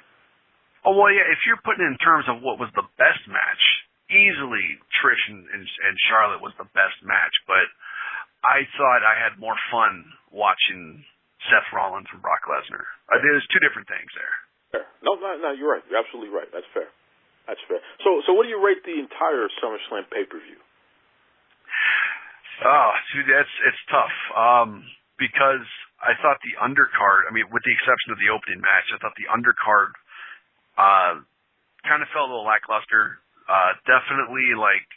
Oh, well, yeah, if you're putting it in terms of what was the best match, easily Trish and Charlotte was the best match, but I thought I had more fun watching Seth Rollins and Brock Lesnar. There's two different things there. Fair. No, you're right. You're absolutely right. That's fair. That's fair. So what do you rate the entire SummerSlam pay-per-view? Oh, dude, it's tough. Because I thought the undercard, I mean, with the exception of the opening match, I thought the undercard kind of felt a little lackluster. Definitely, like,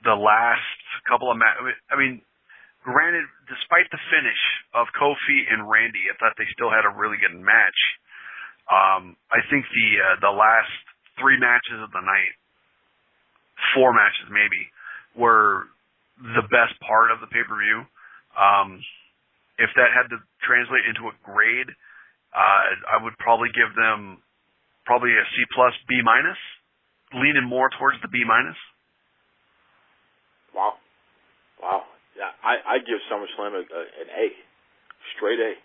the last couple of matches. I mean, granted, despite the finish of Kofi and Randy, I thought they still had a really good match. I think the last 3 matches of the night, 4 matches maybe, were the best part of the pay-per-view. If that had to translate into a grade, I would probably give them probably a C+, B-, leaning more towards the B-. Wow. Yeah, I give SummerSlam an A, straight A.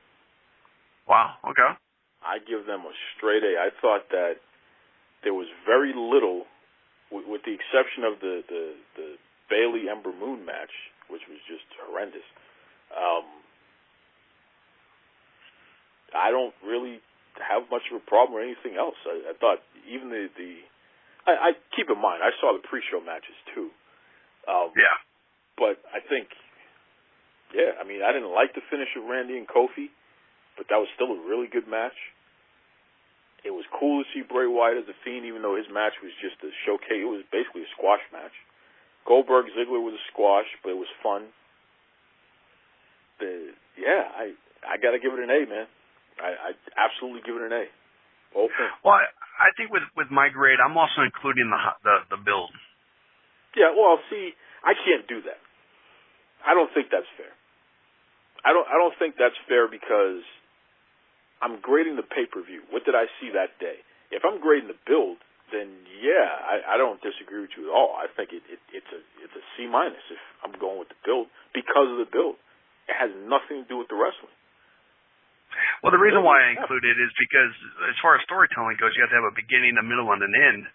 Wow. Okay. I give them a straight A. I thought that there was very little, with the exception of the Bayley Ember Moon match, which was just horrendous. I don't really have much of a problem or anything else. I thought even I keep in mind I saw the pre-show matches too. Yeah. But I think, I mean, I didn't like the finish of Randy and Kofi, but that was still a really good match. It was cool to see Bray Wyatt as a Fiend, even though his match was just a showcase. It was basically a squash match. Goldberg Ziggler was a squash, but it was fun. I got to give it an A, man. I absolutely give it an A. Open. Well, I think with my grade, I'm also including the build. Yeah, well, see, I can't do that. I don't think that's fair. I don't think that's fair because I'm grading the pay-per-view. What did I see that day? If I'm grading the build, then I don't disagree with you at all. I think it's a C- if I'm going with the build because of the build. It has nothing to do with the wrestling. Well, the reason why I include it is because as far as storytelling goes, you have to have a beginning, a middle, and an end.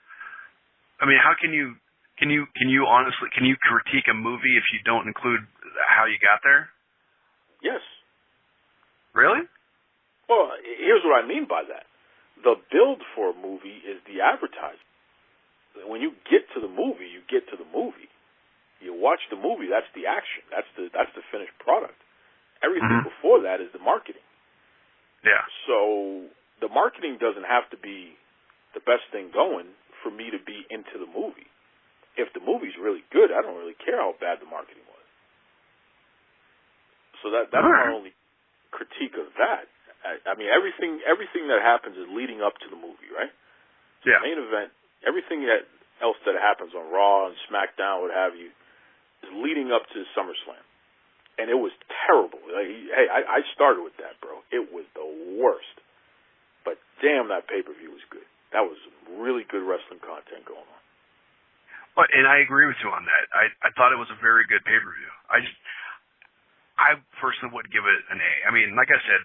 I mean, how can you honestly critique a movie if you don't include how you got there? Yes. Really? Well, here's what I mean by that. The build for a movie is the advertising. When you get to the movie, you get to the movie. You watch the movie, that's the action. That's the finished product. Everything before that is the marketing. Yeah. So the marketing doesn't have to be the best thing going for me to be into the movie. If the movie's really good, I don't really care how bad the marketing was. So that's my only critique of that. I mean, everything that happens is leading up to the movie, right? Yeah. The main event, everything else that happens on Raw and SmackDown, what have you, is leading up to SummerSlam. And it was terrible. Like, hey, I started with that, bro. It was the worst. But damn, that pay-per-view was good. That was really good wrestling content going on. But, and I agree with you on that. I thought it was a very good pay-per-view. I personally would give it an A. I mean, like I said,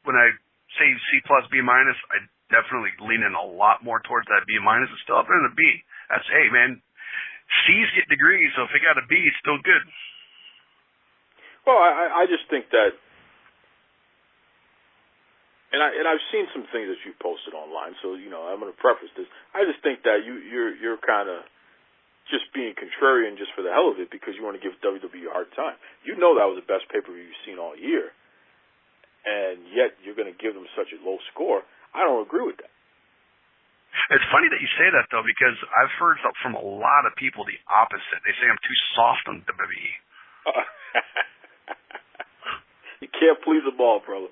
when I say C+, B-, I definitely lean in a lot more towards that B-. It's still up there in the B. That's, hey, man, C's get degrees, so if it got a B, it's still good. Well, I just think that, and I've seen some things that you posted online, so I'm going to preface this. I just think that you're kind of just being contrarian just for the hell of it because you want to give WWE a hard time. You know that was the best pay-per-view you've seen all year, and yet you're going to give them such a low score. I don't agree with that. It's funny that you say that, though, because I've heard from a lot of people the opposite. They say I'm too soft on WWE. You can't please them all, brother.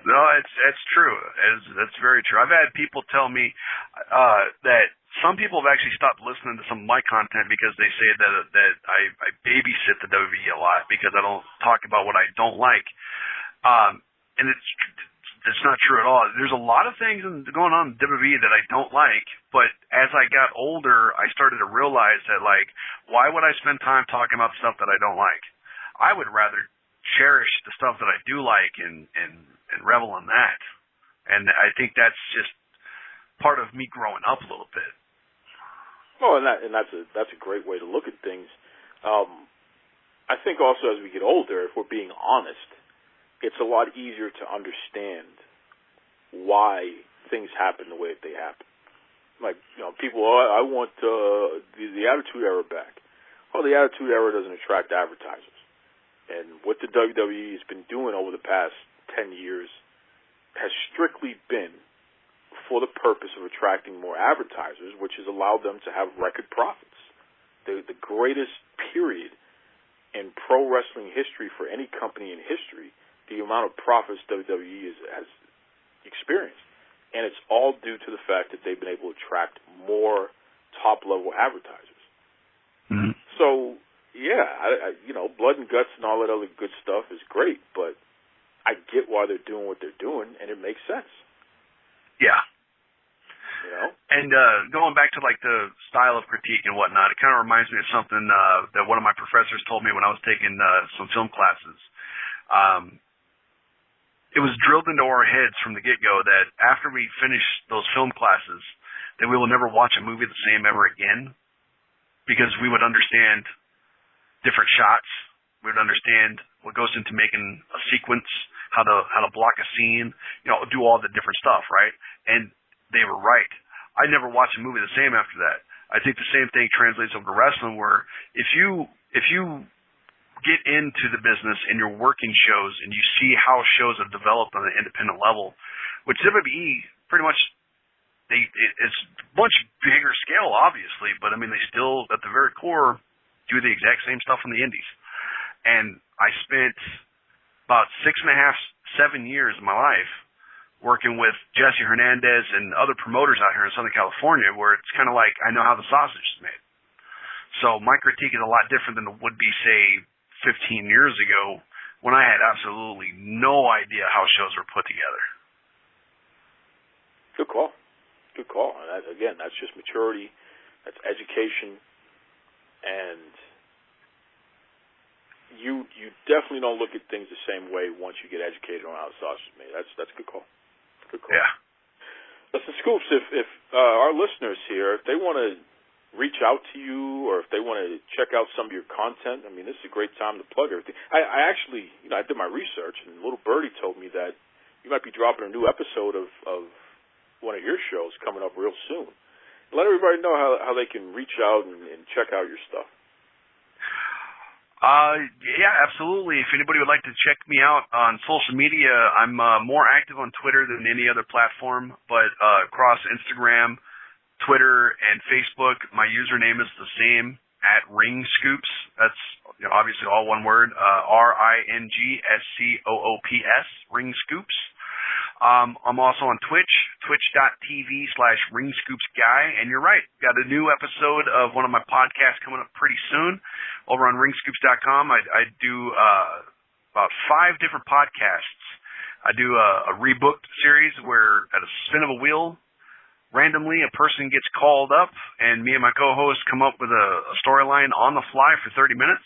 No, it's true. That's very true. I've had people tell me that some people have actually stopped listening to some of my content because they say that I babysit the WWE a lot because I don't talk about what I don't like. And it's not true at all. There's a lot of things going on in WWE that I don't like, but as I got older, I started to realize that, like, why would I spend time talking about stuff that I don't like? I would rather cherish the stuff that I do like and revel in that. And I think that's just part of me growing up a little bit. Well, and that's a great way to look at things. I think also as we get older, if we're being honest, it's a lot easier to understand why things happen the way that they happen. Like, people, I want the Attitude Era back. Well, the Attitude Era doesn't attract advertisers. And what the WWE has been doing over the past 10 years has strictly been for the purpose of attracting more advertisers, which has allowed them to have record profits. The greatest period in pro wrestling history for any company in history, the amount of profits WWE has experienced. And it's all due to the fact that they've been able to attract more top-level advertisers. Mm-hmm. So, yeah, blood and guts and all that other good stuff is great, but I get why they're doing what they're doing, and it makes sense. Yeah. And going back to, like, the style of critique and whatnot, it kind of reminds me of something that one of my professors told me when I was taking some film classes. It was drilled into our heads from the get-go that after we finish those film classes, that we will never watch a movie the same ever again because we would understand different shots. We would understand what goes into making a sequence, how to block a scene, do all the different stuff, right? And they were right. I never watched a movie the same after that. I think the same thing translates over to wrestling, where if you get into the business and you're working shows and you see how shows have developed on an independent level, which WWE pretty much it's a much bigger scale, obviously, but I mean they still at the very core do the exact same stuff on the indies. And I spent about 6.5, 7 years of my life working with Jesse Hernandez and other promoters out here in Southern California, where it's kind of like I know how the sausage is made. So my critique is a lot different than it would be, say, 15 years ago when I had absolutely no idea how shows were put together. Good call. Good call. And again, that's just maturity. That's education. And you definitely don't look at things the same way once you get educated on how the sausage is made. That's a good call. Good call. Yeah. Listen, Scoops, if our listeners here, if they want to reach out to you or if they want to check out some of your content, I mean, this is a great time to plug everything. I actually, I did my research, and Little Birdie told me that you might be dropping a new episode of one of your shows coming up real soon. Let everybody know how they can reach out and check out your stuff. Yeah, absolutely. If anybody would like to check me out on social media, I'm more active on Twitter than any other platform, but across Instagram, Twitter, and Facebook, my username is the same, @RingScoops. That's obviously all one word, RINGSCOOPS, RingScoops. I'm also on Twitch, twitch.tv/RingScoopsGuy. And you're right, got a new episode of one of my podcasts coming up pretty soon over on ringscoops.com. I do about 5 different podcasts. I do a rebooked series where at a spin of a wheel, randomly a person gets called up and me and my co-host come up with a storyline on the fly for 30 minutes.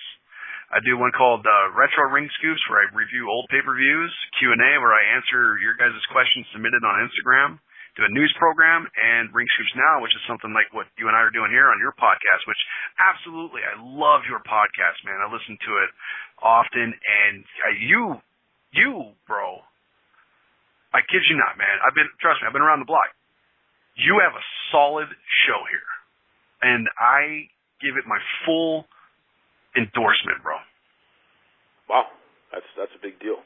I do one called Retro Ring Scoops, where I review old pay-per-views, Q&A, where I answer your guys' questions submitted on Instagram, do a news program, and Ring Scoops Now, which is something like what you and I are doing here on your podcast, which absolutely, I love your podcast, man. I listen to it often, and you, bro, I kid you not, man. Trust me, I've been around the block. You have a solid show here. and I give it my full endorsement, bro. Wow, that's a big deal,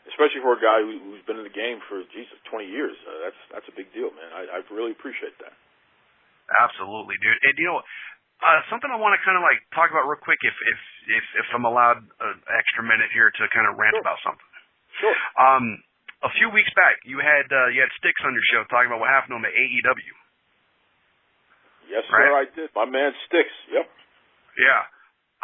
especially for a guy who's been in the game for 20 years. That's a big deal, man. I really appreciate that. Absolutely, dude. And something I want to kind of like talk about real quick, if I'm allowed an extra minute here to kind of rant about something. Sure. A few weeks back, you had Styx on your show talking about what happened to him at AEW. Yes, right? sir, I did. My man Styx. Yep. Yeah,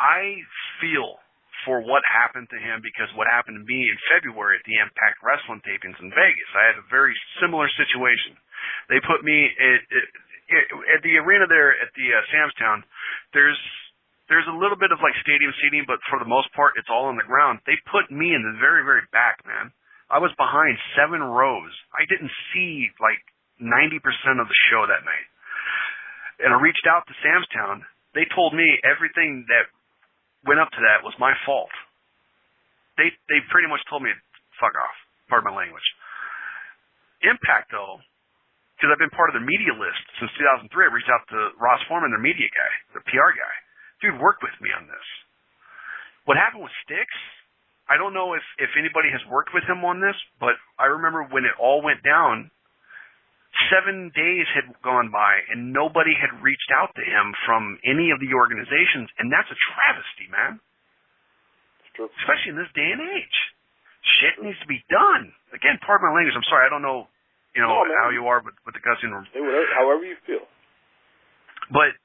I feel for what happened to him because what happened to me in February at the Impact Wrestling tapings in Vegas. I had a very similar situation. They put me at the arena there at the Sam's Town. There's a little bit of like stadium seating, but for the most part, it's all on the ground. They put me in the very, very back, man. I was behind 7 rows. I didn't see like 90% of the show that night. And I reached out to Sam's Town. They told me everything that went up to that was my fault. They pretty much told me, fuck off. Pardon my language. Impact, though, because I've been part of their media list since 2003, I reached out to Ross Foreman, their media guy, their PR guy. Dude worked with me on this. What happened with Styx, I don't know if anybody has worked with him on this, but I remember when it all went down, 7 days had gone by and nobody had reached out to him from any of the organizations, and that's a travesty, man. It's true. Especially in this day and age. Shit needs to be done. Again, pardon my language. I'm sorry. I don't know, how you are with the cussing. However you feel. But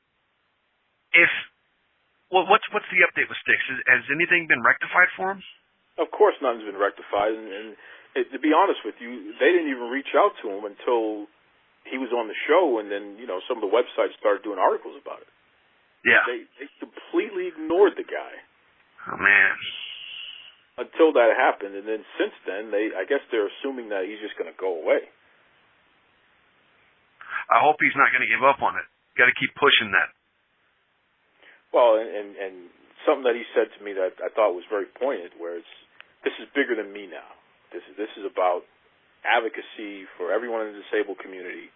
what's the update with Styx? Has anything been rectified for him? Of course, nothing's been rectified, and to be honest with you, they didn't even reach out to him until he was on the show, and then some of the websites started doing articles about it. Yeah, they completely ignored the guy. Oh man. Until that happened, and then since then, I guess they're assuming that he's just going to go away. I hope he's not going to give up on it. Got to keep pushing that. Well, and something that he said to me that I thought was very poignant, where this is bigger than me now. This is about advocacy for everyone in the disabled community,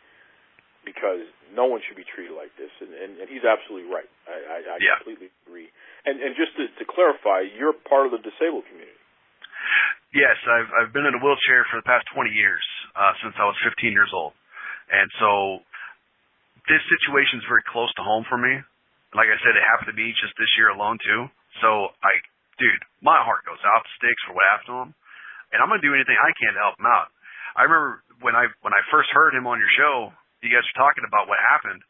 because no one should be treated like this, and he's absolutely right. I completely agree. And just to clarify, you're part of the disabled community. Yes, I've been in a wheelchair for the past 20 years, since I was 15 years old. And so this situation is very close to home for me. Like I said, it happened to be just this year alone, too. So, dude, my heart goes out to Styx for what happened to him. And I'm going to do anything I can to help him out. I remember when I first heard him on your show, you guys were talking about what happened.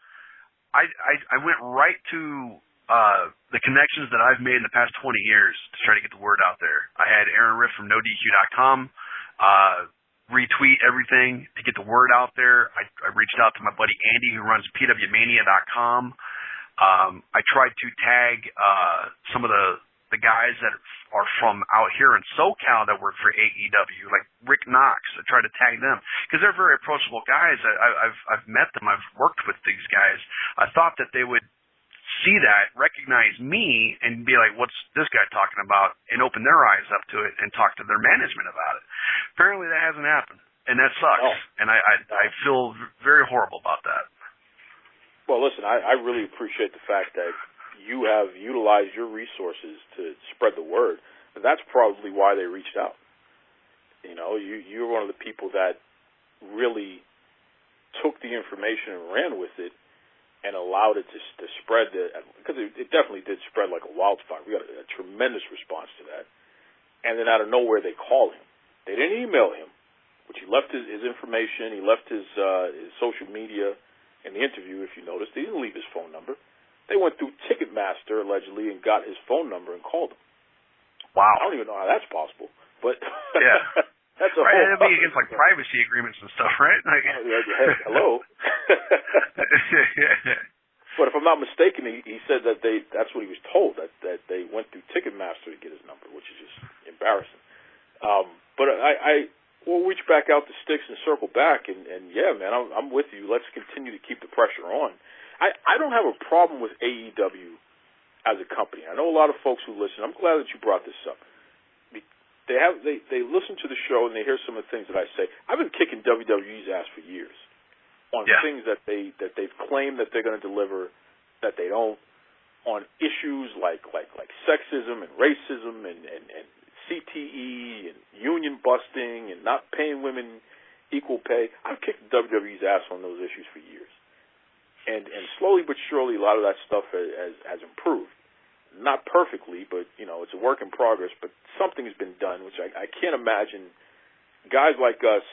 I went right to the connections that I've made in the past 20 years to try to get the word out there. I had Aaron Riff from NoDQ.com retweet everything to get the word out there. I reached out to my buddy Andy, who runs PWMania.com. I tried to tag some of the guys that are from out here in SoCal that work for AEW, like Rick Knox. I tried to tag them because they're very approachable guys. I've met them. I've worked with these guys. I thought that they would see that, recognize me, and be like, what's this guy talking about, and open their eyes up to it and talk to their management about it. Apparently that hasn't happened, and that sucks. Oh. And I feel very horrible about that. Well, listen, I really appreciate the fact that you have utilized your resources to spread the word. And that's probably why they reached out. You're one of the people that really took the information and ran with it and allowed it to spread, because it definitely did spread like a wildfire. We got a tremendous response to that. And then out of nowhere, they called him. They didn't email him, which he left his information. He left his social media in the interview, if you noticed. They didn't leave his phone number. They went through Ticketmaster, allegedly, and got his phone number and called him. Wow. I don't even know how that's possible. But yeah. That's a right, whole it'd be against like privacy agreements and stuff, right? Like, hello. But if I'm not mistaken, he said that that's what he was told, that they went through Ticketmaster to get his number, which is just embarrassing. But we'll reach back out to Styx and circle back, and yeah, man, I'm with you. Let's continue to keep the pressure on. I don't have a problem with AEW as a company. I know a lot of folks who listen. I'm glad that you brought this up. They listen to the show and they hear some of the things that I say. I've been kicking WWE's ass for years on things that they've claimed that they're going to deliver, that they don't on issues like sexism and racism and CTE and union busting and not paying women equal pay. I've kicked the WWE's ass on those issues for years. And slowly but surely, a lot of that stuff has improved. Not perfectly, but, it's a work in progress. But something has been done, which I can't imagine guys like us,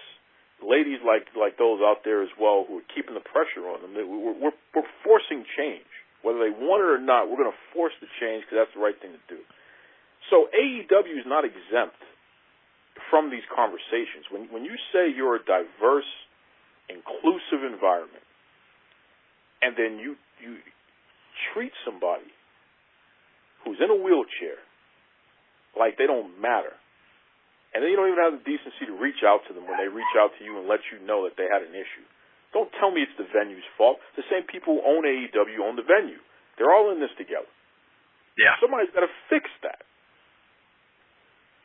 ladies like those out there as well, who are keeping the pressure on them. We're forcing change. Whether they want it or not, we're going to force the change because that's the right thing to do. So AEW is not exempt from these conversations. When you say you're a diverse, inclusive environment, and then you treat somebody who's in a wheelchair like they don't matter, and then you don't even have the decency to reach out to them when they reach out to you and let you know that they had an issue. Don't tell me it's the venue's fault. The same people who own AEW own the venue. They're all in this together. Yeah. Somebody's got to fix that.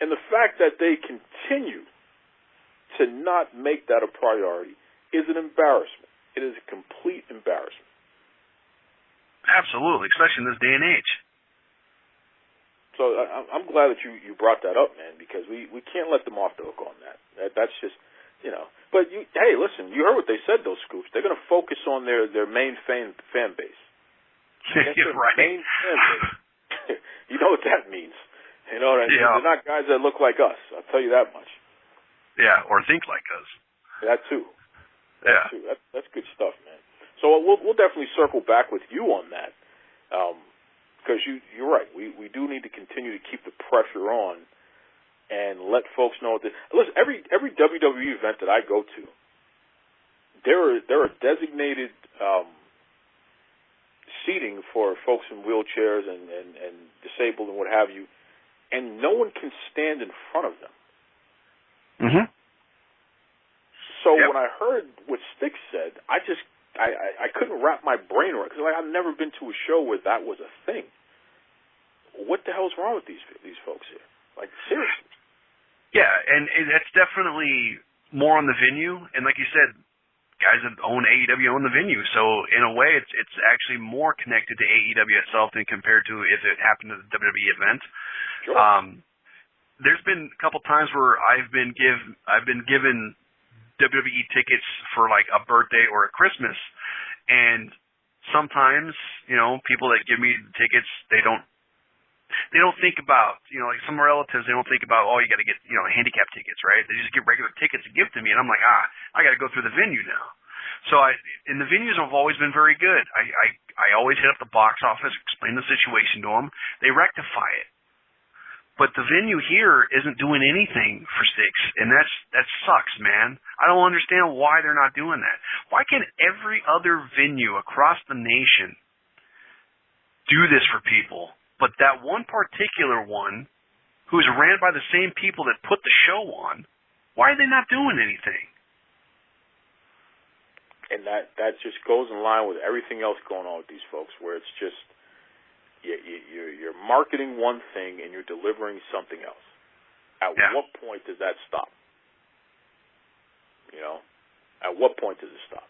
And the fact that they continue to not make that a priority is an embarrassment. It is a complete embarrassment. Absolutely, especially in this day and age. So I'm glad that you brought that up, man, because we can't let them off the hook on that. That's just, But, hey, listen, you heard what they said, those scoops. They're going to focus on their main fan base. You're right. Main fan base. You know what that means. You know what I mean? Yeah. They're not guys that look like us. I'll tell you that much. Yeah, or think like us. That too. Yeah. That's good stuff, man. So we'll definitely circle back with you on that, because you're right. We do need to continue to keep the pressure on and let folks know that. Listen, every WWE event that I go to, there are designated seating for folks in wheelchairs and disabled and what have you, and no one can stand in front of them. Mm-hmm. So when I heard what Styx said, I couldn't wrap my brain around it, because I've never been to a show where that was a thing. What the hell's wrong with these folks here? Like, seriously. Yeah, and that's definitely more on the venue. And like you said, guys that own AEW own the venue. So in a way, it's actually more connected to AEW itself than compared to if it happened at the WWE event. Sure. There's been a couple times where I've been given WWE tickets for like a birthday or a Christmas, and sometimes people that give me the tickets, they don't think about like some relatives, they don't think about, oh, you got to get handicap tickets, right? They just get regular tickets and give to me, and I'm like, I got to go through the venue now. So and the venues have always been very good. I always hit up the box office, explain the situation to them, they rectify it. But the venue here isn't doing anything for Styx, and that sucks, man. I don't understand why they're not doing that. Why can't every other venue across the nation do this for people? But that one particular one, who's ran by the same people that put the show on, why are they not doing anything? And that just goes in line with everything else going on with these folks, where it's just you're marketing one thing and you're delivering something else. At what point does that stop? At what point does it stop?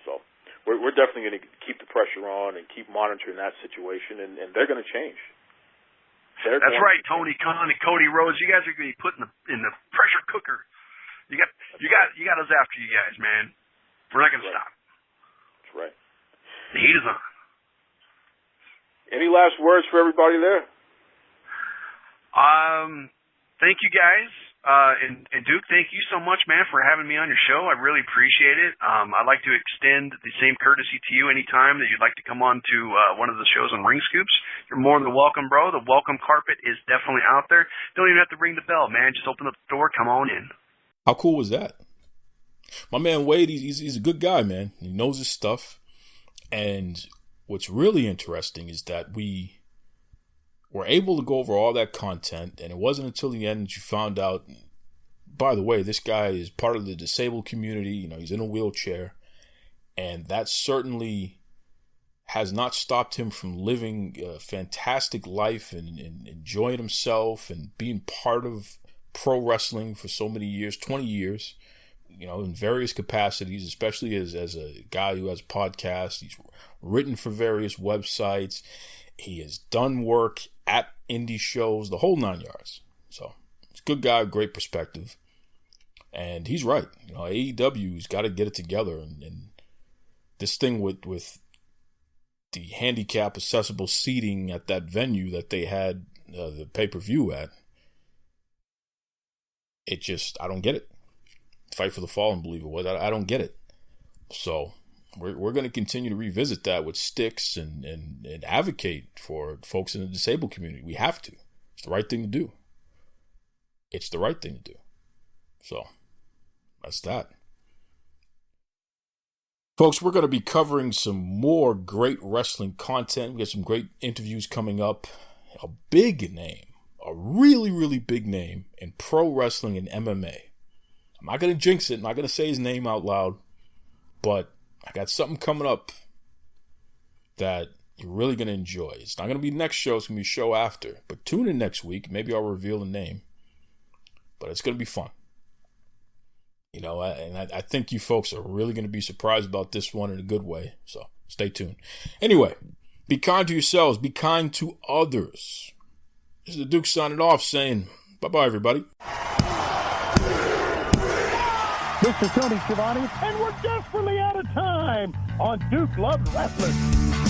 So we're definitely going to keep the pressure on and keep monitoring that situation, and they're going to change. That's right, Tony Khan and Cody Rhodes. You guys are going to be put in the pressure cooker. You got us after you guys, man. We're not going to stop. That's right. The heat is on. Any last words for everybody there? Thank you guys. And Duke, thank you so much, man, for having me on your show. I really appreciate it. I'd like to extend the same courtesy to you anytime that you'd like to come on to one of the shows on Ring Scoops. You're more than welcome, bro. The welcome carpet is definitely out there. Don't even have to ring the bell, man. Just open up the door, come on in. How cool was that? My man Wade, he's a good guy, man. He knows his stuff. And what's really interesting is that we were able to go over all that content, and it wasn't until the end that you found out, by the way, this guy is part of the disabled community. He's in a wheelchair, and that certainly has not stopped him from living a fantastic life and enjoying himself and being part of pro wrestling for so many years, 20 years, in various capacities, especially as a guy who has podcasts. He's written for various websites. He has done work at indie shows, the whole 9 yards. So he's a good guy, great perspective. And he's right. AEW's got to get it together. And this thing with the handicap accessible seating at that venue that they had the pay-per-view at, I don't get it. Fight for the Fallen, believe it was. I don't get it. So we're going to continue to revisit that with Styx and advocate for folks in the disabled community. We have to. It's the right thing to do. It's the right thing to do. So that's that. Folks, we're going to be covering some more great wrestling content. We got some great interviews coming up. A big name, a really, really big name in pro wrestling and MMA. I'm not going to jinx it. I'm not going to say his name out loud. But I got something coming up that you're really going to enjoy. It's not going to be next show. It's going to be a show after. But tune in next week. Maybe I'll reveal the name. But it's going to be fun. I think you folks are really going to be surprised about this one in a good way. So stay tuned. Anyway, be kind to yourselves. Be kind to others. This is the Duke signing off saying bye-bye, everybody. Mr. Tony Schiavone, and we're desperately out of time on Duke Loves Wrestling.